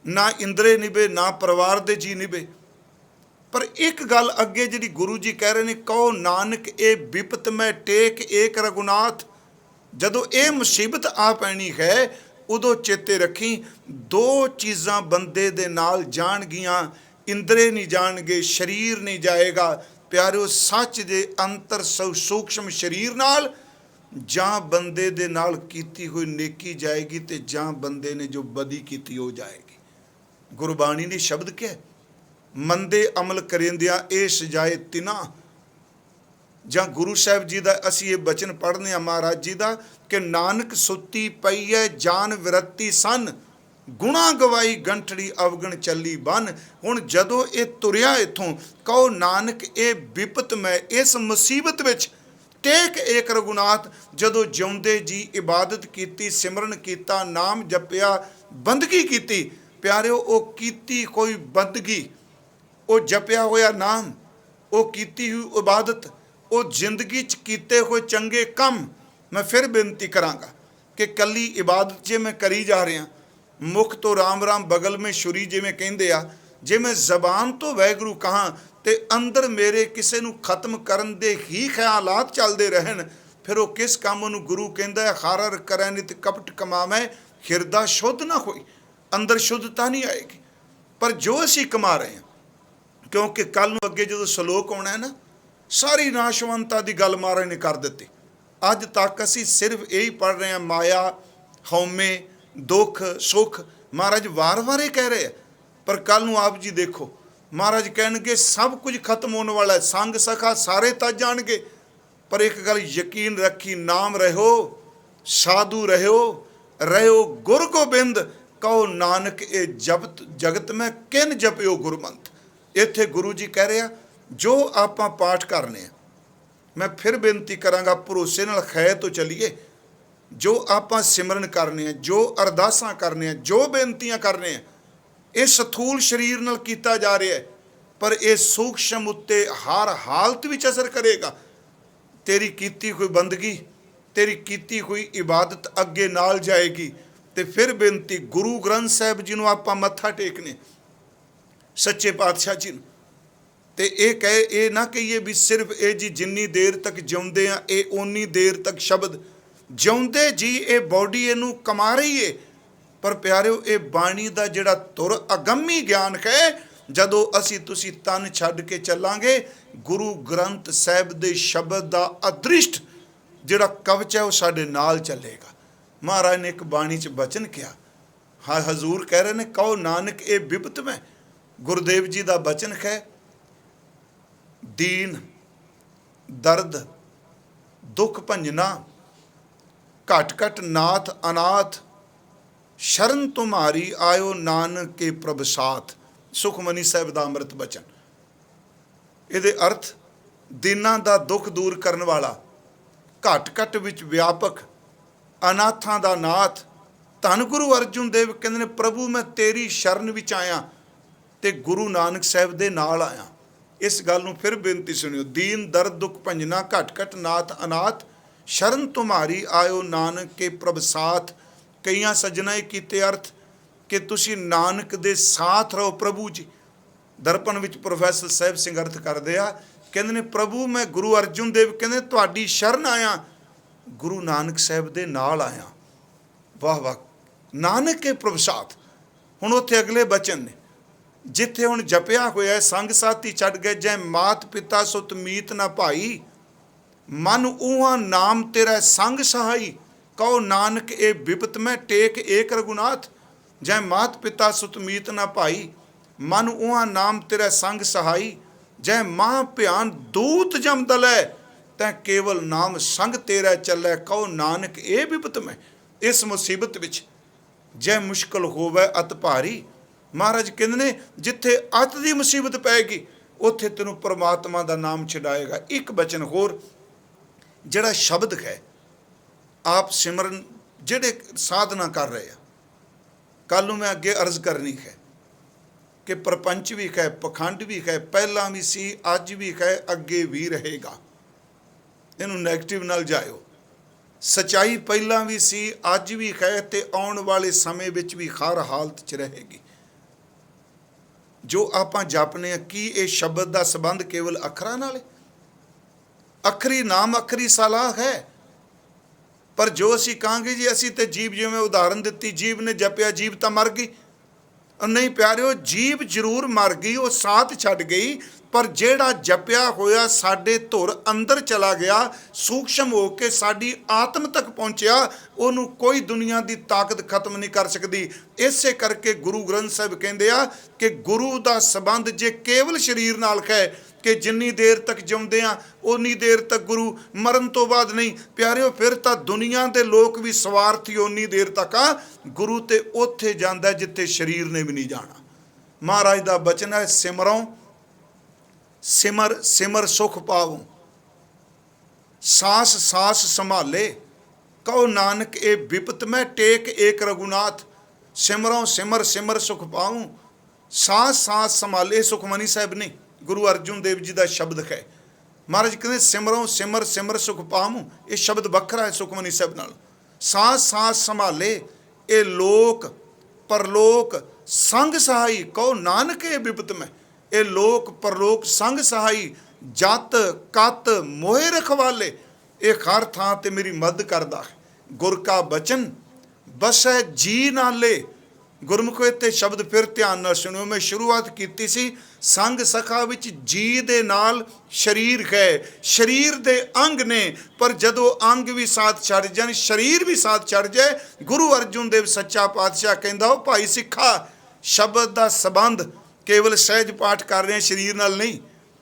ना इंद्रे निभे, ना परिवार दे जी निभे। पर एक गल अगे जी गुरु जी कह रहे हैं, कहो नानक ए विपत में टेक एक रघुनाथ। जदों ये मुसीबत आ पैनी है उदों चेते रखी, दो चीज़ां बंदे दे नाल जाणगियां, इंद्रे नहीं जाणगे, शरीर नहीं जाएगा। प्यारिओ सच दे अंतर सूक्ष्म शरीर नाल जां बंदे दे नाल कीती हुई नेकी जाएगी, ते जां बंदे ने जो बदी कीती हो जाएगी। गुरबाणी ने शब्द क्या है, मंदे अमल करेंदियां ए सजाए तिना। जां गुरु साहब जी का असी ये बचन पढ़ने आ महाराज जी का कि नानक सुती पई है जान विरती सन, गुणा गवाई गंठड़ी अवगण चली बन। हुण जदों ये तुरिया इथों, कहो नानक ये विपत में इस मुसीबत विच टेक एक रघुनाथ। जदों जिउंदे जी इबादत कीती, सिमरन कीता, नाम जपिया, बंदगी कीती। प्यारिओ वो कीती कोई बंदगी, वो जपिया होया नाम, वो कीती हुई इबादत, वो जिंदगी च कीते हुए चंगे कम। मैं फिर बेनती करांगा कि कली इबादत जे मैं करी जा रहा, मुख तो राम राम बगल में छुरी जिवें कहंदे आ, जे मैं जबान तो वैगुरू कहाँ ते अंदर मेरे किसी नूं खत्म करन दे ही ख्यालात चलते रहन, फिर वो किस काम नूं गुरु कहंदा है खारर करै नित कपट कमावै, हिरदा शुद्ध ना होई, अंदर शुद्धता नहीं आएगी। पर जो असीं कमा रहे हैं, क्योंकि कल नूं अगे जो सलोक आउणा है ना, सारी नाशवंता की गल महाराज ने कर दी। अज तक असीं सिर्फ यही पढ़ रहे हैं, माया हौमे दुख सुख, महाराज वार वार ही कह रहे हैं। पर कल नूं आप जी देखो, महाराज कहणगे सब कुछ खत्म होने वाला है, संग सखा सारे तज जाणगे। पर एक गल यकीन रखी, नाम रहो साधु रहो, रहो गुर गोबिंद, ਕਹੋ ਨਾਨਕ ਇਹ ਜਗਤ ਮੈਂ ਕਿਨ ਜਪਿਓ ਗੁਰਮੰਤ। ਇੱਥੇ ਗੁਰੂ ਜੀ ਕਹਿ ਰਿਹਾ ਜੋ ਆਪਾਂ ਪਾਠ ਕਰਨੇ ਆ, ਮੈਂ ਫਿਰ ਬੇਨਤੀ ਕਰਾਂਗਾ ਭਰੋਸੇ ਨਾਲ ਖੈ ਤੋਂ ਚੱਲੀਏ। ਜੋ ਆਪਾਂ ਸਿਮਰਨ ਕਰਨੇ ਆ, ਜੋ ਅਰਦਾਸਾਂ ਕਰਨੇ ਆ, ਜੋ ਬੇਨਤੀਆਂ ਕਰਨੇ ਆ, ਇਹ ਸਥੂਲ ਸਰੀਰ ਨਾਲ ਕੀਤਾ ਜਾ ਰਿਹਾ ਹੈ, ਪਰ ਇਹ ਸੂਖਸ਼ਮ ਉੱਤੇ ਹਰ ਹਾਲਤ ਵਿੱਚ ਅਸਰ ਕਰੇਗਾ। ਤੇਰੀ ਕੀਤੀ ਹੋਈ ਬੰਦਗੀ, ਤੇਰੀ ਕੀਤੀ ਹੋਈ ਇਬਾਦਤ ਅੱਗੇ ਨਾਲ ਜਾਏਗੀ। ਤੇ ਫਿਰ ਬੇਨਤੀ ਗੁਰੂ ਗ੍ਰੰਥ ਸਾਹਿਬ ਜੀ ਨੂੰ ਆਪਾਂ ਮੱਥਾ ਟੇਕਨੇ, ਸੱਚੇ ਪਾਤਸ਼ਾਹ ਜੀ ਨੂੰ। ਤੇ ਇਹ ਨਾ ਕਹੀਏ ਵੀ ਸਿਰਫ ਇਹ ਜੀ ਜਿੰਨੀ ਦੇਰ ਤੱਕ ਜਿਉਂਦੇ ਆ ਇਹ ਓਨੀ ਦੇਰ ਤੱਕ ਸ਼ਬਦ ਜਿਉਂਦੇ ਜੀ ਇਹ ਬੋਡੀ ਇਹਨੂੰ ਕਮਾ ਰਹੀ ਏ। ਪਰ ਪਿਆਰਿਓ ਇਹ ਬਾਣੀ ਦਾ ਜਿਹੜਾ ਧੁਰ ਅਗੰਮੀ ਗਿਆਨ ਹੈ, ਜਦੋਂ ਅਸੀਂ ਤੁਸੀਂ ਤਨ ਛੱਡ ਕੇ ਚੱਲਾਂਗੇ ਗੁਰੂ ਗ੍ਰੰਥ ਸਾਹਿਬ ਦੇ ਸ਼ਬਦ ਦਾ ਅਦ੍ਰਿਸ਼ਟ ਜਿਹੜਾ ਕਵਚ ਹੈ ਉਹ ਸਾਡੇ ਨਾਲ ਚੱਲੇਗਾ। ਮਹਾਰਾਜ ਨੇ ਇੱਕ ਬਾਣੀ 'ਚ ਬਚਨ ਕਿਹਾ, ਹਾਂ ਹਜ਼ੂਰ ਕਹਿ ਰਹੇ ਨੇ ਕਹੋ ਨਾਨਕ ਇਹ ਬਿਪਤ ਮੈਂ। ਗੁਰਦੇਵ ਜੀ ਦਾ ਬਚਨ ਹੈ, ਦੀਨ ਦਰਦ ਦੁੱਖ ਭੰਜਨਾ ਘਟ ਘਟ ਨਾਥ ਅਨਾਥ ਸ਼ਰਨ ਤੁਮਾਰੀ ਆਇਓ ਨਾਨਕ ਕੇ ਪ੍ਰਭ ਸਾਥ। ਸੁਖਮਨੀ ਸਾਹਿਬ ਦਾ ਅੰਮ੍ਰਿਤ ਬਚਨ। ਇਹਦੇ ਅਰਥ ਦੀਨਾਂ ਦਾ ਦੁੱਖ ਦੂਰ ਕਰਨ ਵਾਲਾ, ਘਟ ਘਟ ਵਿੱਚ ਵਿਆਪਕ, ਅਨਾਥਾਂ ਦਾ ਨਾਥ। ਧੰਨ ਗੁਰੂ ਅਰਜੁਨ ਦੇਵ ਕਹਿੰਦੇ ਨੇ ਪ੍ਰਭੂ ਮੈਂ ਤੇਰੀ ਸ਼ਰਨ ਵਿੱਚ ਆਇਆ ਤੇ ਗੁਰੂ ਨਾਨਕ ਸਾਹਿਬ ਦੇ ਨਾਲ ਆਇਆ। ਇਸ ਗੱਲ ਨੂੰ ਫਿਰ ਬੇਨਤੀ ਸੁਣਿਓ, ਦੀਨ ਦਰਦ ਦੁੱਖ ਭੰਜਨਾ ਘਟ ਘਟ ਨਾਥ ਅਨਾਥ ਸ਼ਰਨ ਤੁਮਾਰੀ ਆਇਓ ਨਾਨਕ ਕੇ ਪ੍ਰਭ ਸਾਥ। ਕਈਆਂ ਸੱਜਣਾ ਇਹ ਕੀਤੇ ਅਰਥ ਕਿ ਤੁਸੀਂ ਨਾਨਕ ਦੇ ਸਾਥ ਰਹੋ ਪ੍ਰਭੂ ਜੀ। ਦਰਪਣ ਵਿੱਚ ਪ੍ਰੋਫੈਸਰ ਸਾਹਿਬ ਸਿੰਘ ਅਰਥ ਕਰਦੇ ਆ, ਕਹਿੰਦੇ ਨੇ ਪ੍ਰਭੂ ਮੈਂ ਗੁਰੂ ਅਰਜੁਨ ਦੇਵ ਕਹਿੰਦੇ ਤੁਹਾਡੀ ਸ਼ਰਨ ਆਇਆ, ਗੁਰੂ ਨਾਨਕ ਸਾਹਿਬ ਦੇ ਨਾਲ ਆਇਆ। ਵਾਹ ਵਾਹ, ਨਾਨਕ ਕੇ ਪ੍ਰਭ ਸਾਥ। ਹੁਣ ਉੱਥੇ ਅਗਲੇ ਬਚਨ ਨੇ, ਜਿੱਥੇ ਹੁਣ ਜਪਿਆ ਹੋਇਆ ਸੰਗ ਸਾਥੀ ਛੱਡ ਗਏ, ਜੈ ਮਾਤ ਪਿਤਾ ਸੁਤ ਮੀਤ ਨਾ ਭਾਈ, ਮਨ ਊਹਾ ਨਾਮ ਤੇਰਾ ਸੰਗ ਸਹਾਈ। ਕਹੋ ਨਾਨਕ ਇਹ ਬਿਪਤ ਮੈਂ ਟੇਕ ਏਕ ਰਘੁਨਾਥ। ਜੈ ਮਾਤ ਪਿਤਾ ਸੁਤ ਮੀਤ ਨਾ ਭਾਈ, ਮਨ ਊਹਾ ਨਾਮ ਤੇਰਾ ਸੰਗ ਸਹਾਈ। ਜੈ ਮਾਂ ਭਿਆਨ ਦੂਤ ਜਮ ਦਲੈ, ਤੈਂ ਕੇਵਲ ਨਾਮ ਸੰਗ ਤੇਰਾ ਚੱਲੈ। ਕਹੋ ਨਾਨਕ ਇਹ ਬਿਪਤ ਮੈਂ। ਇਸ ਮੁਸੀਬਤ ਵਿੱਚ ਜੈ ਮੁਸ਼ਕਲ ਹੋਵੇ ਅਤ ਭਾਰੀ। ਮਹਾਰਾਜ ਕਹਿੰਦੇ ਨੇ ਜਿੱਥੇ ਅਤ ਦੀ ਮੁਸੀਬਤ ਪਏਗੀ ਉੱਥੇ ਤੈਨੂੰ ਪਰਮਾਤਮਾ ਦਾ ਨਾਮ ਛਡਾਏਗਾ। ਇੱਕ ਬਚਨ ਹੋਰ, ਜਿਹੜਾ ਸ਼ਬਦ ਹੈ ਆਪ ਸਿਮਰਨ ਜਿਹੜੇ ਸਾਧਨਾ ਕਰ ਰਹੇ ਆ, ਕੱਲ ਨੂੰ ਮੈਂ ਅੱਗੇ ਅਰਜ਼ ਕਰਨੀ ਹੈ ਕਿ ਪ੍ਰਪੰਚ ਵੀ ਹੈ, ਪਖੰਡ ਵੀ ਹੈ, ਪਹਿਲਾਂ ਵੀ ਸੀ, ਅੱਜ ਵੀ ਹੈ, ਅੱਗੇ ਵੀ ਰਹੇਗਾ। ਇਹਨੂੰ ਨੈਗੇਟਿਵ ਨਾਲ ਜਾਇਓ। ਸਚਾਈ ਪਹਿਲਾਂ ਵੀ ਸੀ, ਅੱਜ ਵੀ ਹੈ ਤੇ ਆਉਣ ਵਾਲੇ ਸਮੇਂ ਵਿੱਚ ਵੀ ਹਰ ਹਾਲਤ 'ਚ ਰਹੇਗੀ। ਜੋ ਆਪਾਂ ਜਪਨੇ ਆ, ਕੀ ਇਹ ਸ਼ਬਦ ਦਾ ਸੰਬੰਧ ਕੇਵਲ ਅੱਖਰਾਂ ਨਾਲ ਹੈ? ਅੱਖਰੀ ਨਾਮ ਅੱਖਰੀ ਸਲਾਹ ਹੈ। ਪਰ ਜੋ ਅਸੀਂ ਕਹਾਂਗੇ ਜੀ ਅਸੀਂ ਤੇ ਜੀਭ, ਜਿਵੇਂ ਉਦਾਹਰਨ ਦਿੱਤੀ, ਜੀਭ ਨੇ ਜਪਿਆ ਜੀਭ ਤਾਂ ਮਰ ਗਈ। ਨਹੀਂ ਪਿਆਰਿਓ, ਜੀਭ ਜ਼ਰੂਰ ਮਰ ਗਈ, ਉਹ ਸਾਥ ਛੱਡ ਗਈ, ਪਰ ਜਿਹੜਾ ਜਪਿਆ ਹੋਇਆ ਸਾਡੇ ਧੁਰ ਅੰਦਰ ਚਲਾ ਗਿਆ, ਸੂਖਸ਼ਮ ਹੋ ਕੇ ਸਾਡੀ ਆਤਮ ਤੱਕ ਪਹੁੰਚਿਆ, ਉਹਨੂੰ ਕੋਈ ਦੁਨੀਆ ਦੀ ਤਾਕਤ ਖਤਮ ਨਹੀਂ ਕਰ ਸਕਦੀ। ਇਸੇ ਕਰਕੇ ਗੁਰੂ ਗ੍ਰੰਥ ਸਾਹਿਬ ਕਹਿੰਦੇ ਆ ਕਿ ਗੁਰੂ ਦਾ ਸੰਬੰਧ ਜੇ ਕੇਵਲ ਸਰੀਰ ਨਾਲ ਹੈ ਕਿ ਜਿੰਨੀ ਦੇਰ ਤੱਕ ਜਿਉਂਦੇ ਆ ਉਨੀ ਦੇਰ ਤੱਕ ਗੁਰੂ, ਮਰਨ ਤੋਂ ਬਾਅਦ ਨਹੀਂ। ਪਿਆਰਿਓ ਫਿਰ ਤਾਂ ਦੁਨੀਆ ਦੇ ਲੋਕ ਵੀ ਸਵਾਰਥੀ ਉਨੀ ਦੇਰ ਤੱਕ ਆ, ਗੁਰੂ ਤੇ ਉੱਥੇ ਜਾਂਦਾ ਜਿੱਥੇ ਸਰੀਰ ਨੇ ਵੀ ਨਹੀਂ ਜਾਣਾ। ਮਹਾਰਾਜ ਦਾ ਬਚਨ ਹੈ, ਸਿਮਰੋਂ ਸਿਮਰ ਸਿਮਰ ਸੁਖ ਪਾਵੋ, ਸਾਸ ਸਾਸ ਸੰਭਾਲੇ। ਕਹੋ ਨਾਨਕ ਇਹ ਬਿਪਤ ਮੈਂ ਟੇਕ ਏਕ ਰਘੁਨਾਥ। ਸਿਮਰੋਂ ਸਿਮਰ ਸਿਮਰ ਸੁਖ ਪਾਵੋ, ਸਾਸ ਸਾਸ ਸੰਭਾਲੇ। ਸੁਖਮਨੀ ਸਾਹਿਬ ਨੇ ਗੁਰੂ ਅਰਜੁਨ ਦੇਵ ਜੀ ਦਾ ਸ਼ਬਦ ਹੈ। ਮਹਾਰਾਜ ਕਹਿੰਦੇ ਸਿਮਰੋਂ ਸਿਮਰ ਸਿਮਰ ਸੁਖ ਪਾਵੋ, ਇਹ ਸ਼ਬਦ ਵੱਖਰਾ ਹੈ ਸੁਖਮਨੀ ਸਾਹਿਬ ਨਾਲ। ਸਾਸ ਸਾਸ ਸੰਭਾਲੇ, ਇਹ ਲੋਕ ਪਰਲੋਕ ਸੰਗ ਸਹਾਈ। ਕਹੋ ਨਾਨਕ ਇਹ ਬਿਪਤ ਮੈਂ, ਇਹ ਲੋਕ ਪਰਲੋਕ ਸੰਗ ਸਹਾਈ। ਜਤ ਕਤ ਮੋਹਿ ਰਖਵਾਲੇ, ਇਹ ਹਰ ਥਾਂ ਤੇ ਮੇਰੀ ਮਦਦ ਕਰਦਾ ਹੈ। ਗੁਰ ਕਾ ਬਚਨ ਬਸੈ ਜੀ ਨਾਲੇ। ਗੁਰਮੁਖੋ ਇੱਥੇ ਸ਼ਬਦ ਫਿਰ ਧਿਆਨ ਨਾਲ ਸੁਣਿਓ। ਮੈਂ ਸ਼ੁਰੂਆਤ ਕੀਤੀ ਸੀ, ਸੰਗ ਸਖਾ ਵਿੱਚ ਜੀ ਦੇ ਨਾਲ ਸਰੀਰ ਹੈ, ਸਰੀਰ ਦੇ ਅੰਗ ਨੇ, ਪਰ ਜਦੋਂ ਅੰਗ ਵੀ ਸਾਥ ਛੱਡ ਜਾਣ, ਸਰੀਰ ਵੀ ਸਾਥ ਛੱਡ ਜਾਏ, ਗੁਰੂ ਅਰਜੁਨ ਦੇਵ ਸੱਚਾ ਪਾਤਸ਼ਾਹ ਕਹਿੰਦਾ ਉਹ ਭਾਈ ਸਿੱਖਾ, ਸ਼ਬਦ ਦਾ ਸੰਬੰਧ ਕੇਵਲ ਸਹਿਜ ਪਾਠ ਕਰ ਰਹੇ ਸਰੀਰ ਨਾਲ ਨਹੀਂ,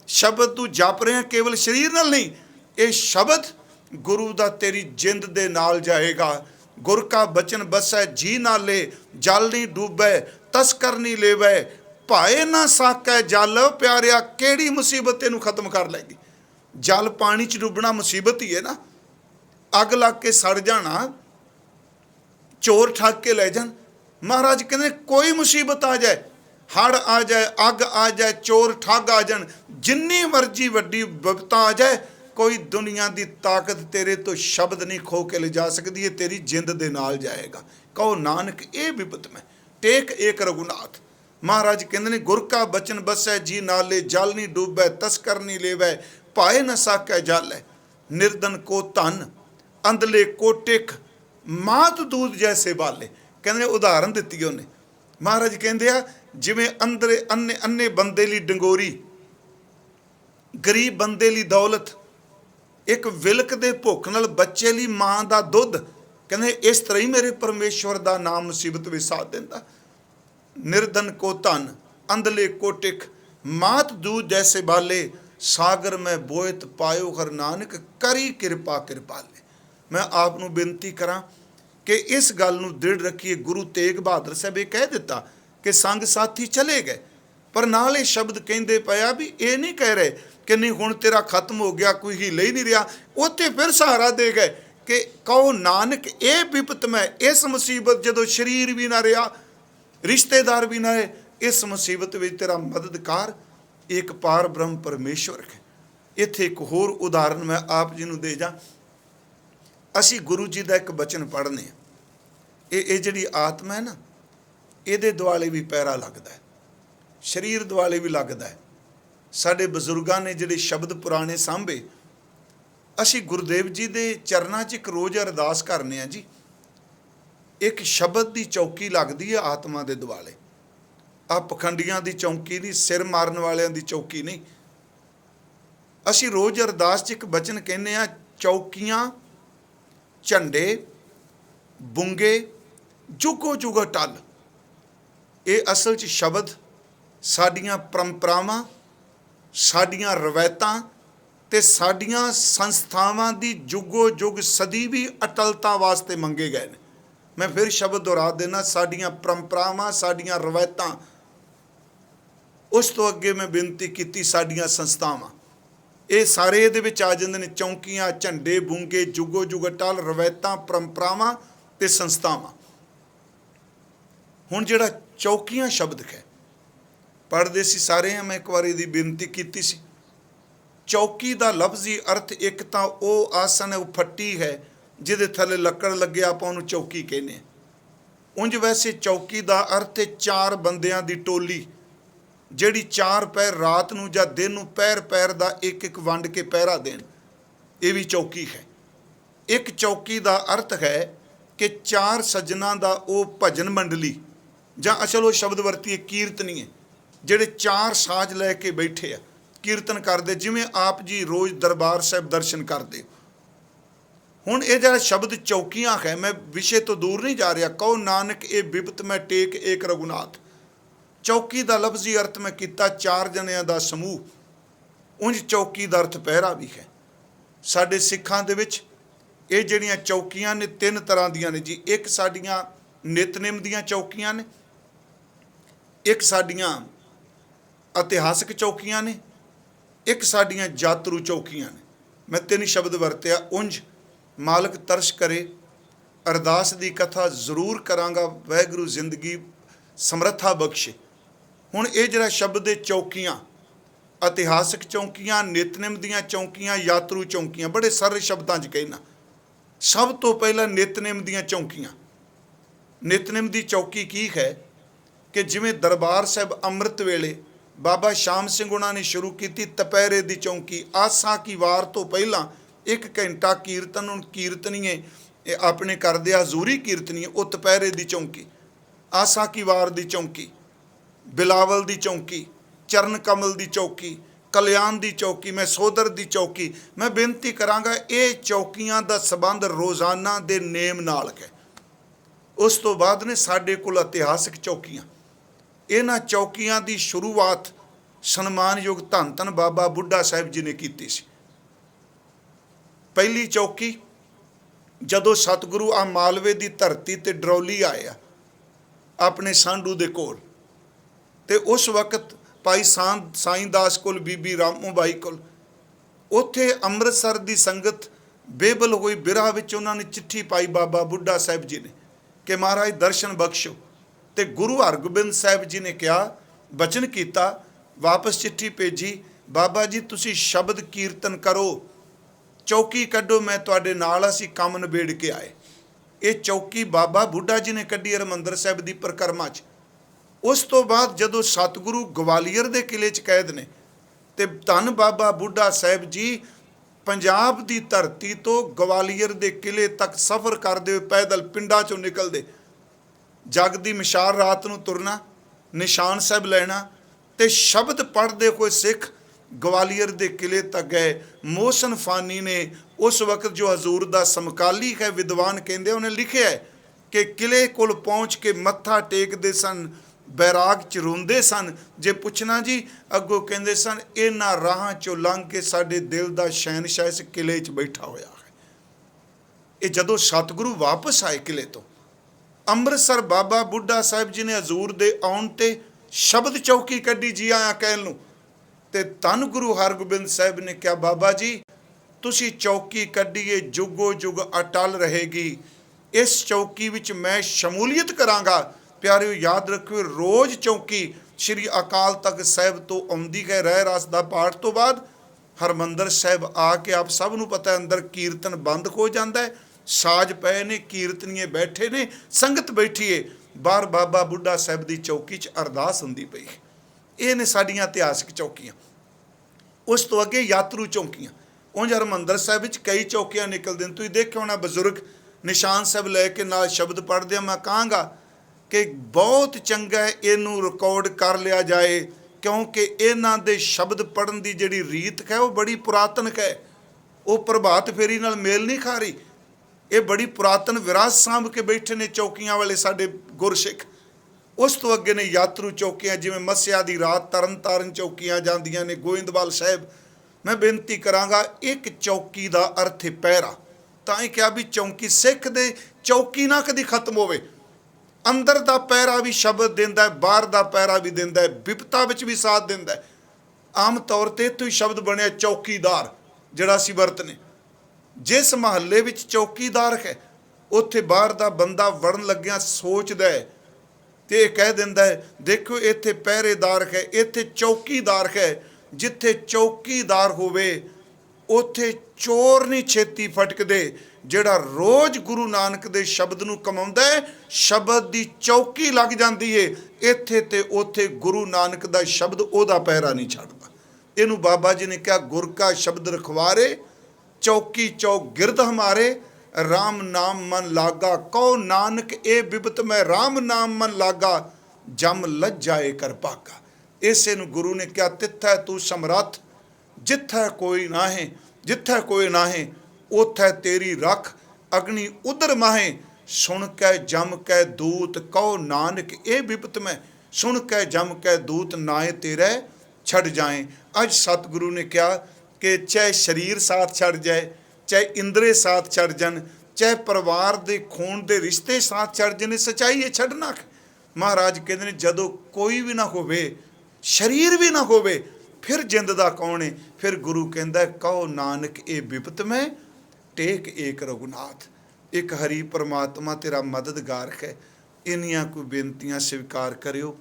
ਸ਼ਬਦ ਤੂੰ ਜਪ ਰਿਹਾ ਕੇਵਲ ਸਰੀਰ ਨਾਲ ਨਹੀਂ, ਇਹ ਸ਼ਬਦ ਗੁਰੂ ਦਾ ਤੇਰੀ ਜਿੰਦ ਦੇ ਨਾਲ ਜਾਏਗਾ। गुर का बचन बसै जी नाले, जल नहीं डूबै तस्कर नहीं लेवै, भाए ना साकै जल। प्यारिया केड़ी मुसीबत तेनू खत्म कर लैगी। जल पानी च डुबना मुसीबत ही है ना, अग लग के सड़ जाना, चोर ठग के ले जान। महाराज कहते कोई मुसीबत आ जाए, हड़ आ जाए, अग आ जाए, चोर ठग आ जान, जिन्नी मर्जी वड्डी विपता आ जाए, कोई दुनिया की ताकत तेरे तो शब्द नहीं खो के ले जा सकती है, तेरी जिंद दे नाल जाएगा। कहो नानक ए विपत में टेक एक रघुनाथ। महाराज कहते ने गुर का बचन बसै जी नाले, जल नहीं डूबै तस्कर नहीं लेवै, भाए न साकै जल है। निर्धन को धन अंधले को टिक, मात दूध जैसे बाले। कहते उदाहरण दी उन्हें। महाराज कहते आ जिमें अंदरे अन्ने अन्ने बंदे ली डंगोरी, गरीब बंदे ली दौलत, एक विलक दे भुख नाल बच्चे ली मां दा दुध। कहते इस तरह ही मेरे परमेश्वर दा नाम मुसीबत में साथ देंदा। निर्धन को धन अंधले को टिक, मात दूध जैसे बाले, सागर में बोयत पायो हर नानक, करी किरपा कृपाले। मैं आप नूं बेनती करा कि इस गल नूं दृढ़ रखिए। गुरु तेग बहादुर साहब ये कह दिता कि संग साथी चले गए, पर नाल ये शब्द कहते पाया भी ये नहीं कह रहे कि नहीं हुण तेरा खत्म हो गया, कोई हीले ही नहीं रहा। उत्थे फिर सहारा दे गए कि कहो नानक ये विपत में, इस मुसीबत जदों शरीर भी ना रहा, रिश्तेदार भी ना रहे, इस मुसीबत में तेरा मददगार एक पार ब्रह्म परमेश्वर है। इत्थे एक होर उदाहरण मैं आप जी नूं दे जा। असी गुरु जी का एक बचन पढ़ने, ये जिहड़ी आत्मा है ना, ਇਹਦੇ दुआले भी पैरा लगता है, शरीर दुआले भी लगता है। साडे बजुर्गों ने जिहड़े शब्द पुराने सांभे, असी गुरुदेव जी के चरणों 'च एक रोज़ अरदास करने हैं जी। एक शब्द की चौकी लगती है आत्मा के दुआले। आ पखंडियां की चौकी नहीं, सिर मारन वालियां की चौकी नहीं। असी रोज़ अरदास 'च एक बचन कहने आ, चौकियां झंडे बुंगे जुगो जुग टल। ये असल च शब्द साडियां परंपरावां, साडियां रवायतां ते साडियां संस्थावां दी जुगो जुग सदी भी अटलता वास्ते मंगे गए ने। मैं फिर शब्द दोहरा देना, साडियां परंपरावां, साडियां रवायतां, उस तो अगे मैं बेनती की साडियां संस्थावां, ये सारे ये विच आ जांदे ने। चौंकियां झंडे बूंगे जुगो जुग अटल, रवायतां परंपरावां ते संस्थावां। हुण जिहड़ा चौकियां शब्द है पढ़ते सी सारे, मैं एक बार इसकी बेनती की सी। चौकी का लफ्जी अर्थ एक तो वह आसन है, वह फट्टी है जिहदे थले लकड़ लगे, आप उन्होंने चौकी कहने। उंज वैसे चौकी का अर्थ है चार बंदियां दी टोली, जिहड़ी चार पैर रात नूं जां दिन नूं पैर पैर दा एक एक वंड के पहरा देण, ये भी चौकी है। एक चौकी का अर्थ है कि चार सज्जनां दा वो भजन मंडली, जां असल वो शब्द वरतीए कीर्तनीय, जिहड़े चार साज लैके बैठे आ, कीर्तन करते, जिवें आप जी रोज़ दरबार साहब दर्शन करते। हुण ये जिहड़ा शब्द चौकियां है, मैं विषय तो दूर नहीं जा रहा। कहो नानक ये विपत में टेक एक रघुनाथ। चौकी का लफ्जी अर्थ मैं किया चार जनियां दा समूह। उंज चौकी का अर्थ पहरा भी है। साडे सिखां दे विच ये जिहड़ियां चौकियां ने तीन तरह दियां ने जी। एक साडियां नितनेम दियां चौकियां ने, एक साडियां इतिहासक चौकियां ने, एक साडियां जातरू चौकियां ने। मैं तीन शब्द वरत्या। उंज मालक तरस करे, अरदास की कथा जरूर करांगा, वाहिगुरू जिंदगी समर्था बख्शे। हुण ये जिहड़ा शब्द है चौकियां, इतिहासक चौकियां, नितनेम दियां चौकियां, यात्रू चौकियां, बड़े सरल शब्दां 'च कहना। सब तो पहला नितनेम दियां चौकियां। नितनेम की चौकी की है कि जिमें दरबार साहब अमृत वेले बाबा शाम सिंह उन्होंने ने शुरू की तपहरे की चौकी। आसा की वार तो पहला 1 घंटा कीर्तन कीर्तनीय अपने करदे हजूरी कीर्तनीय, वो तपहरे की चौकी। आसा की वार की चौकी, बिलावल की चौकी, चरण कमल की चौकी, कल्याण की चौकी, मैं सोदर की चौकी। मैं बेनती करांगा ये चौकियां का संबंध रोज़ाना के नेम नाल है। उस तो बाद ने साडे कोल इतिहासक चौकियां। इन्हां चौकियां की शुरुआत सन्मानयोग धन धन बाबा बुढ़ा साहिब जी ने की सी। पहली चौकी ਜਦੋਂ ਸਤਿਗੁਰੂ ਆ ਮਾਲਵੇ ਦੀ ਧਰਤੀ ਤੇ ਡਰੌਲੀ ਆਏ ਆ ਆਪਣੇ ਸਾਂਢੂ ਦੇ ਕੋਲ, ਤੇ ਉਸ ਵਕਤ ਭਾਈ ਸਾਈਂ ਦਾਸ ਕੋਲ, ਬੀਬੀ ਰਾਮੋ ਬਾਈ ਕੋਲ, ਉੱਥੇ ਅੰਮ੍ਰਿਤਸਰ ਦੀ ਸੰਗਤ ਬੇਬਲ ਹੋਈ ਬਿਰਹਾ ਵਿੱਚ ਉਹਨਾਂ ਨੇ ਚਿੱਠੀ ਪਾਈ ਬਾਬਾ ਬੁੱਢਾ ਸਾਹਿਬ ਜੀ ਨੇ ਕਿ ਮਹਾਰਾਜ ਦਰਸ਼ਨ ਬਖਸ਼ੋ। ਤੇ ਗੁਰੂ ਹਰਗੋਬਿੰਦ ਸਾਹਿਬ ਜੀ ਨੇ ਕਿਹਾ, ਬਚਨ ਕੀਤਾ, ਵਾਪਸ ਚਿੱਠੀ ਭੇਜੀ, ਬਾਬਾ ਜੀ ਤੁਸੀਂ ਸ਼ਬਦ ਕੀਰਤਨ ਕਰੋ, ਚੌਕੀ ਕੱਢੋ, ਮੈਂ ਤੁਹਾਡੇ ਨਾਲ, ਅਸੀਂ ਕੰਮ ਨਿਬੇੜ ਕੇ ਆਏ। ਇਹ ਚੌਕੀ ਬਾਬਾ ਬੁੱਢਾ ਜੀ ਨੇ ਕੱਢੀ ਹਰਿਮੰਦਰ ਸਾਹਿਬ ਦੀ ਪਰਿਕਰਮਾ 'ਚ। ਉਸ ਤੋਂ ਬਾਅਦ ਜਦੋਂ ਸਤਿਗੁਰੂ ਗਵਾਲੀਅਰ ਦੇ ਕਿਲੇ 'ਚ ਕੈਦ ਨੇ, ਤੇ ਧੰਨ ਬਾਬਾ ਬੁੱਢਾ ਸਾਹਿਬ ਜੀ ਪੰਜਾਬ ਦੀ ਧਰਤੀ ਤੋਂ ਗਵਾਲੀਅਰ ਦੇ ਕਿਲੇ ਤੱਕ ਸਫ਼ਰ ਕਰਦੇ ਹੋਏ ਪੈਦਲ ਪਿੰਡਾਂ 'ਚੋਂ ਨਿਕਲਦੇ, ਜਗ ਦੀ ਮਿਸਾਲ ਰਾਤ ਨੂੰ ਤੁਰਨਾ, ਨਿਸ਼ਾਨ ਸਾਹਿਬ ਲੈਣਾ, ਤੇ ਸ਼ਬਦ ਪੜ੍ਹਦੇ ਹੋਏ ਸਿੱਖ ਗਵਾਲੀਅਰ ਦੇ ਕਿਲੇ ਤੱਕ ਗਏ। ਮੋਹਸਨ ਫਾਨੀ ਨੇ ਉਸ ਵਕਤ, ਜੋ ਹਜ਼ੂਰ ਦਾ ਸਮਕਾਲੀ ਹੈ, ਵਿਦਵਾਨ ਕਹਿੰਦੇ, ਉਹਨੇ ਲਿਖਿਆ ਹੈ ਕਿ ਕਿਲੇ ਕੋਲ ਪਹੁੰਚ ਕੇ ਮੱਥਾ ਟੇਕਦੇ ਸਨ, ਬੈਰਾਗ 'ਚ ਰੋਂਦੇ ਸਨ। ਜੇ ਪੁੱਛਣਾ ਜੀ, ਅੱਗੋਂ ਕਹਿੰਦੇ ਸਨ, ਇਹਨਾਂ ਰਾਹਾਂ 'ਚੋਂ ਲੰਘ ਕੇ ਸਾਡੇ ਦਿਲ ਦਾ ਸ਼ਹਿਨਸ਼ਾਹ ਇਸ ਕਿਲੇ 'ਚ ਬੈਠਾ ਹੋਇਆ ਹੈ। ਇਹ ਜਦੋਂ ਸਤਿਗੁਰੂ ਵਾਪਸ ਆਏ ਕਿਲੇ ਤੋਂ ਅੰਮ੍ਰਿਤਸਰ, ਬਾਬਾ ਬੁੱਢਾ ਸਾਹਿਬ ਜੀ ਨੇ ਹਜ਼ੂਰ ਦੇ ਆਉਣ ਤੇ ਸ਼ਬਦ ਚੌਕੀ ਕੱਢੀ, ਜੀ ਆਇਆ ਕਹਿਣ ਨੂੰ। ਤੇ ਧੰਨ ਗੁਰੂ ਹਰਗੋਬਿੰਦ ਸਾਹਿਬ ਨੇ ਕਿਹਾ, ਬਾਬਾ ਜੀ ਤੁਸੀਂ ਚੌਕੀ ਕੱਢੀਏ, ਜੁਗੋ ਜੁਗ ਅਟਲ ਰਹੇਗੀ, ਇਸ ਚੌਕੀ ਵਿੱਚ ਮੈਂ ਸ਼ਮੂਲੀਅਤ ਕਰਾਂਗਾ। ਪਿਆਰਿਓ ਯਾਦ ਰੱਖਿਓ, ਰੋਜ਼ ਚੌਕੀ ਸ਼੍ਰੀ ਅਕਾਲ ਤਖਤ ਸਾਹਿਬ ਤੋਂ ਆਉਂਦੀ ਹੈ। ਰਹਿ ਰਸ ਦਾ ਪਾਠ ਤੋਂ ਬਾਅਦ ਹਰਿਮੰਦਰ ਸਾਹਿਬ ਆ ਕੇ, ਆਪ ਸਭ ਨੂੰ ਪਤਾ, ਅੰਦਰ ਕੀਰਤਨ ਬੰਦ ਹੋ ਜਾਂਦਾ ਹੈ, ਸਾਜ ਪਏ ਨੇ, ਕੀਰਤਨੀਏ ਬੈਠੇ ਨੇ, ਸੰਗਤ ਬੈਠੀ ਏ, ਬਾਹਰ ਬਾਬਾ ਬੁੱਢਾ ਸਾਹਿਬ ਦੀ ਚੌਕੀ 'ਚ ਅਰਦਾਸ ਹੁੰਦੀ ਪਈ। ਇਹ ਨੇ ਸਾਡੀਆਂ ਇਤਿਹਾਸਕ ਚੌਕੀਆਂ। ਉਸ ਤੋਂ ਅੱਗੇ ਯਾਤਰੂ ਚੌਕੀਆਂ। ਉਂਝ ਹਰਿਮੰਦਰ ਸਾਹਿਬ ਵਿੱਚ ਕਈ ਚੌਕੀਆਂ ਨਿਕਲਦੇ ਨੇ, ਤੁਸੀਂ ਦੇਖਿਆ ਹੋਣਾ, ਬਜ਼ੁਰਗ ਨਿਸ਼ਾਨ ਸਾਹਿਬ ਲੈ ਕੇ ਨਾਲ ਸ਼ਬਦ ਪੜ੍ਹਦੇ ਆ। ਮੈਂ ਕਹਾਂਗਾ ਕਿ ਬਹੁਤ ਚੰਗਾ ਹੈ ਇਹਨੂੰ ਰਿਕਾਰਡ ਕਰ ਲਿਆ ਜਾਏ, ਕਿਉਂਕਿ ਇਹਨਾਂ ਦੇ ਸ਼ਬਦ ਪੜ੍ਹਨ ਦੀ ਜਿਹੜੀ ਰੀਤ ਹੈ ਉਹ ਬੜੀ ਪੁਰਾਤਨ ਹੈ, ਉਹ ਪ੍ਰਭਾਤ ਫੇਰੀ ਨਾਲ ਮੇਲ ਨਹੀਂ ਖਾ ਰਹੀ। ਇਹ ਬੜੀ ਪੁਰਾਤਨ ਵਿਰਾਸਤ ਸਾਂਭ ਕੇ ਬੈਠੇ ਨੇ ਚੌਕੀਆਂ ਵਾਲੇ ਸਾਡੇ ਗੁਰਸਿੱਖ। ਉਸ ਤੋਂ ਅੱਗੇ ਨੇ ਯਾਤਰੂ ਚੌਕੀਆਂ, ਜਿਵੇਂ ਮੱਸਿਆ ਦੀ ਰਾਤ ਤਰਨ ਤਾਰਨ ਚੌਕੀਆਂ ਜਾਂਦੀਆਂ ਨੇ, ਗੋਇੰਦਵਾਲ ਸਾਹਿਬ। ਮੈਂ ਬੇਨਤੀ ਕਰਾਂਗਾ, ਇੱਕ ਚੌਕੀ ਦਾ ਅਰਥ ਹੈ ਪਹਿਰਾ। ਤਾਂ ਹੀ ਕਿਹਾ ਵੀ ਚੌਕੀ ਸਿੱਖ ਦੇ ਚੌਕੀ ਨਾ ਕਦੀ ਖਤਮ ਹੋਵੇ। ਅੰਦਰ ਦਾ ਪਹਿਰਾ ਵੀ ਸ਼ਬਦ ਦਿੰਦਾ ਹੈ, ਬਾਹਰ ਦਾ ਪਹਿਰਾ ਵੀ ਦਿੰਦਾ ਹੈ, ਵਿਪਤਾ ਵਿੱਚ ਵੀ ਸਾਥ ਦਿੰਦਾ ਹੈ। ਆਮ ਤੌਰ 'ਤੇ ਇੱਥੋਂ ਹੀ ਸ਼ਬਦ ਬਣਿਆ ਚੌਕੀਦਾਰ, ਜਿਹੜਾ ਅਸੀਂ ਵਰਤਨੇ। ਜਿਸ ਮਹੱਲੇ ਵਿੱਚ ਚੌਕੀਦਾਰ ਹੈ, ਉੱਥੇ ਬਾਹਰ ਦਾ ਬੰਦਾ ਵੜਨ ਲੱਗਿਆ ਸੋਚਦਾ ਹੈ ਤੇ ਇਹ ਕਹਿ ਦਿੰਦਾ ਹੈ, ਦੇਖੋ ਇੱਥੇ ਪਹਿਰੇਦਾਰ ਹੈ, ਇੱਥੇ ਚੌਕੀਦਾਰ ਹੈ। ਜਿੱਥੇ ਚੌਕੀਦਾਰ ਹੋਵੇ ਉੱਥੇ ਚੋਰ ਨਹੀਂ ਛੇਤੀ ਫਟਕਦੇ। ਜਿਹੜਾ ਰੋਜ਼ ਗੁਰੂ ਨਾਨਕ ਦੇ ਸ਼ਬਦ ਨੂੰ ਕਮਾਉਂਦਾ ਹੈ, ਸ਼ਬਦ ਦੀ ਚੌਕੀ ਲੱਗ ਜਾਂਦੀ ਏ। ਇੱਥੇ ਤੇ ਉੱਥੇ ਗੁਰੂ ਨਾਨਕ ਦਾ ਸ਼ਬਦ ਉਹਦਾ ਪਹਿਰਾ ਨਹੀਂ ਛੱਡਦਾ। ਇਹਨੂੰ ਬਾਬਾ ਜੀ ਨੇ ਕਿਹਾ, ਗੁਰ ਕਾ ਸ਼ਬਦ ਰਖਵਾਰੇ, ਚੌਕੀ ਚੌਕ ਗਿਰਦ ਹਮਾਰੇ, ਰਾਮ ਨਾਮ ਮਨ ਲਾਗਾ, ਕਹੋ ਨਾਨਕ ਇਹ ਬਿਪਤ ਮੈਂ ਰਾਮ ਨਾਮ ਮਨ ਲਾਗਾ, ਜਮ ਲੱਜਾਏ ਕਰ ਭਾਗਾ। ਇਸੇ ਨੂੰ ਗੁਰੂ ਨੇ ਕਿਹਾ, ਤਿੱਥੈ ਤੂੰ ਸਮਰੱਥ, ਜਿੱਥੈ ਕੋਈ ਨਾਹੇ, ਜਿੱਥੈ ਕੋਈ ਨਾਹੇ ਉਥੈ ਤੇਰੀ ਰੱਖ, ਅਗਨੀ ਉਦਰ ਮਾਹੇ, ਸੁਣ ਕੈ ਜਮ ਕੈ ਦੂਤ, ਕਹੋ ਨਾਨਕ ਇਹ ਬਿਪਤ ਮੈਂ, ਸੁਣ ਕੈ ਜਮ ਕੈ ਦੂਤ, ਨਾਏ ਤੇਰੇ ਛੱਡ ਜਾਏ। ਅੱਜ ਸਤਿਗੁਰੂ ਨੇ ਕਿਹਾ ਕਿ ਚਾਹੇ ਸਰੀਰ ਸਾਥ ਛੱਡ ਜਾਏ, ਚਾਹੇ ਇੰਦਰੇ ਸਾਥ ਛੱਡ ਜਾਣ, ਚਾਹੇ ਪਰਿਵਾਰ ਦੇ ਖੂਨ ਦੇ ਰਿਸ਼ਤੇ ਸਾਥ ਛੱਡ ਜਾਣ, ਸੱਚਾਈ ਇਹ ਛੱਡਣਾ। ਮਹਾਰਾਜ ਕਹਿੰਦੇ ਨੇ, ਜਦੋਂ ਕੋਈ ਵੀ ਨਾ ਹੋਵੇ, ਸਰੀਰ ਵੀ ਨਾ ਹੋਵੇ, ਫਿਰ ਜਿੰਦ ਦਾ ਕੌਣ ਹੈ? ਫਿਰ ਗੁਰੂ ਕਹਿੰਦਾ, ਕਹੋ ਨਾਨਕ ਇਹ ਬਿਪਤ ਮੈਂ, ਟੇਕ ਏਕ ਰਘੁਨਾਥ। ਇੱਕ ਹਰੀ ਪਰਮਾਤਮਾ ਤੇਰਾ ਮਦਦਗਾਰ ਹੈ। ਇੰਨੀਆਂ ਕੋਈ ਬੇਨਤੀਆਂ ਸਵੀਕਾਰ ਕਰਿਓ।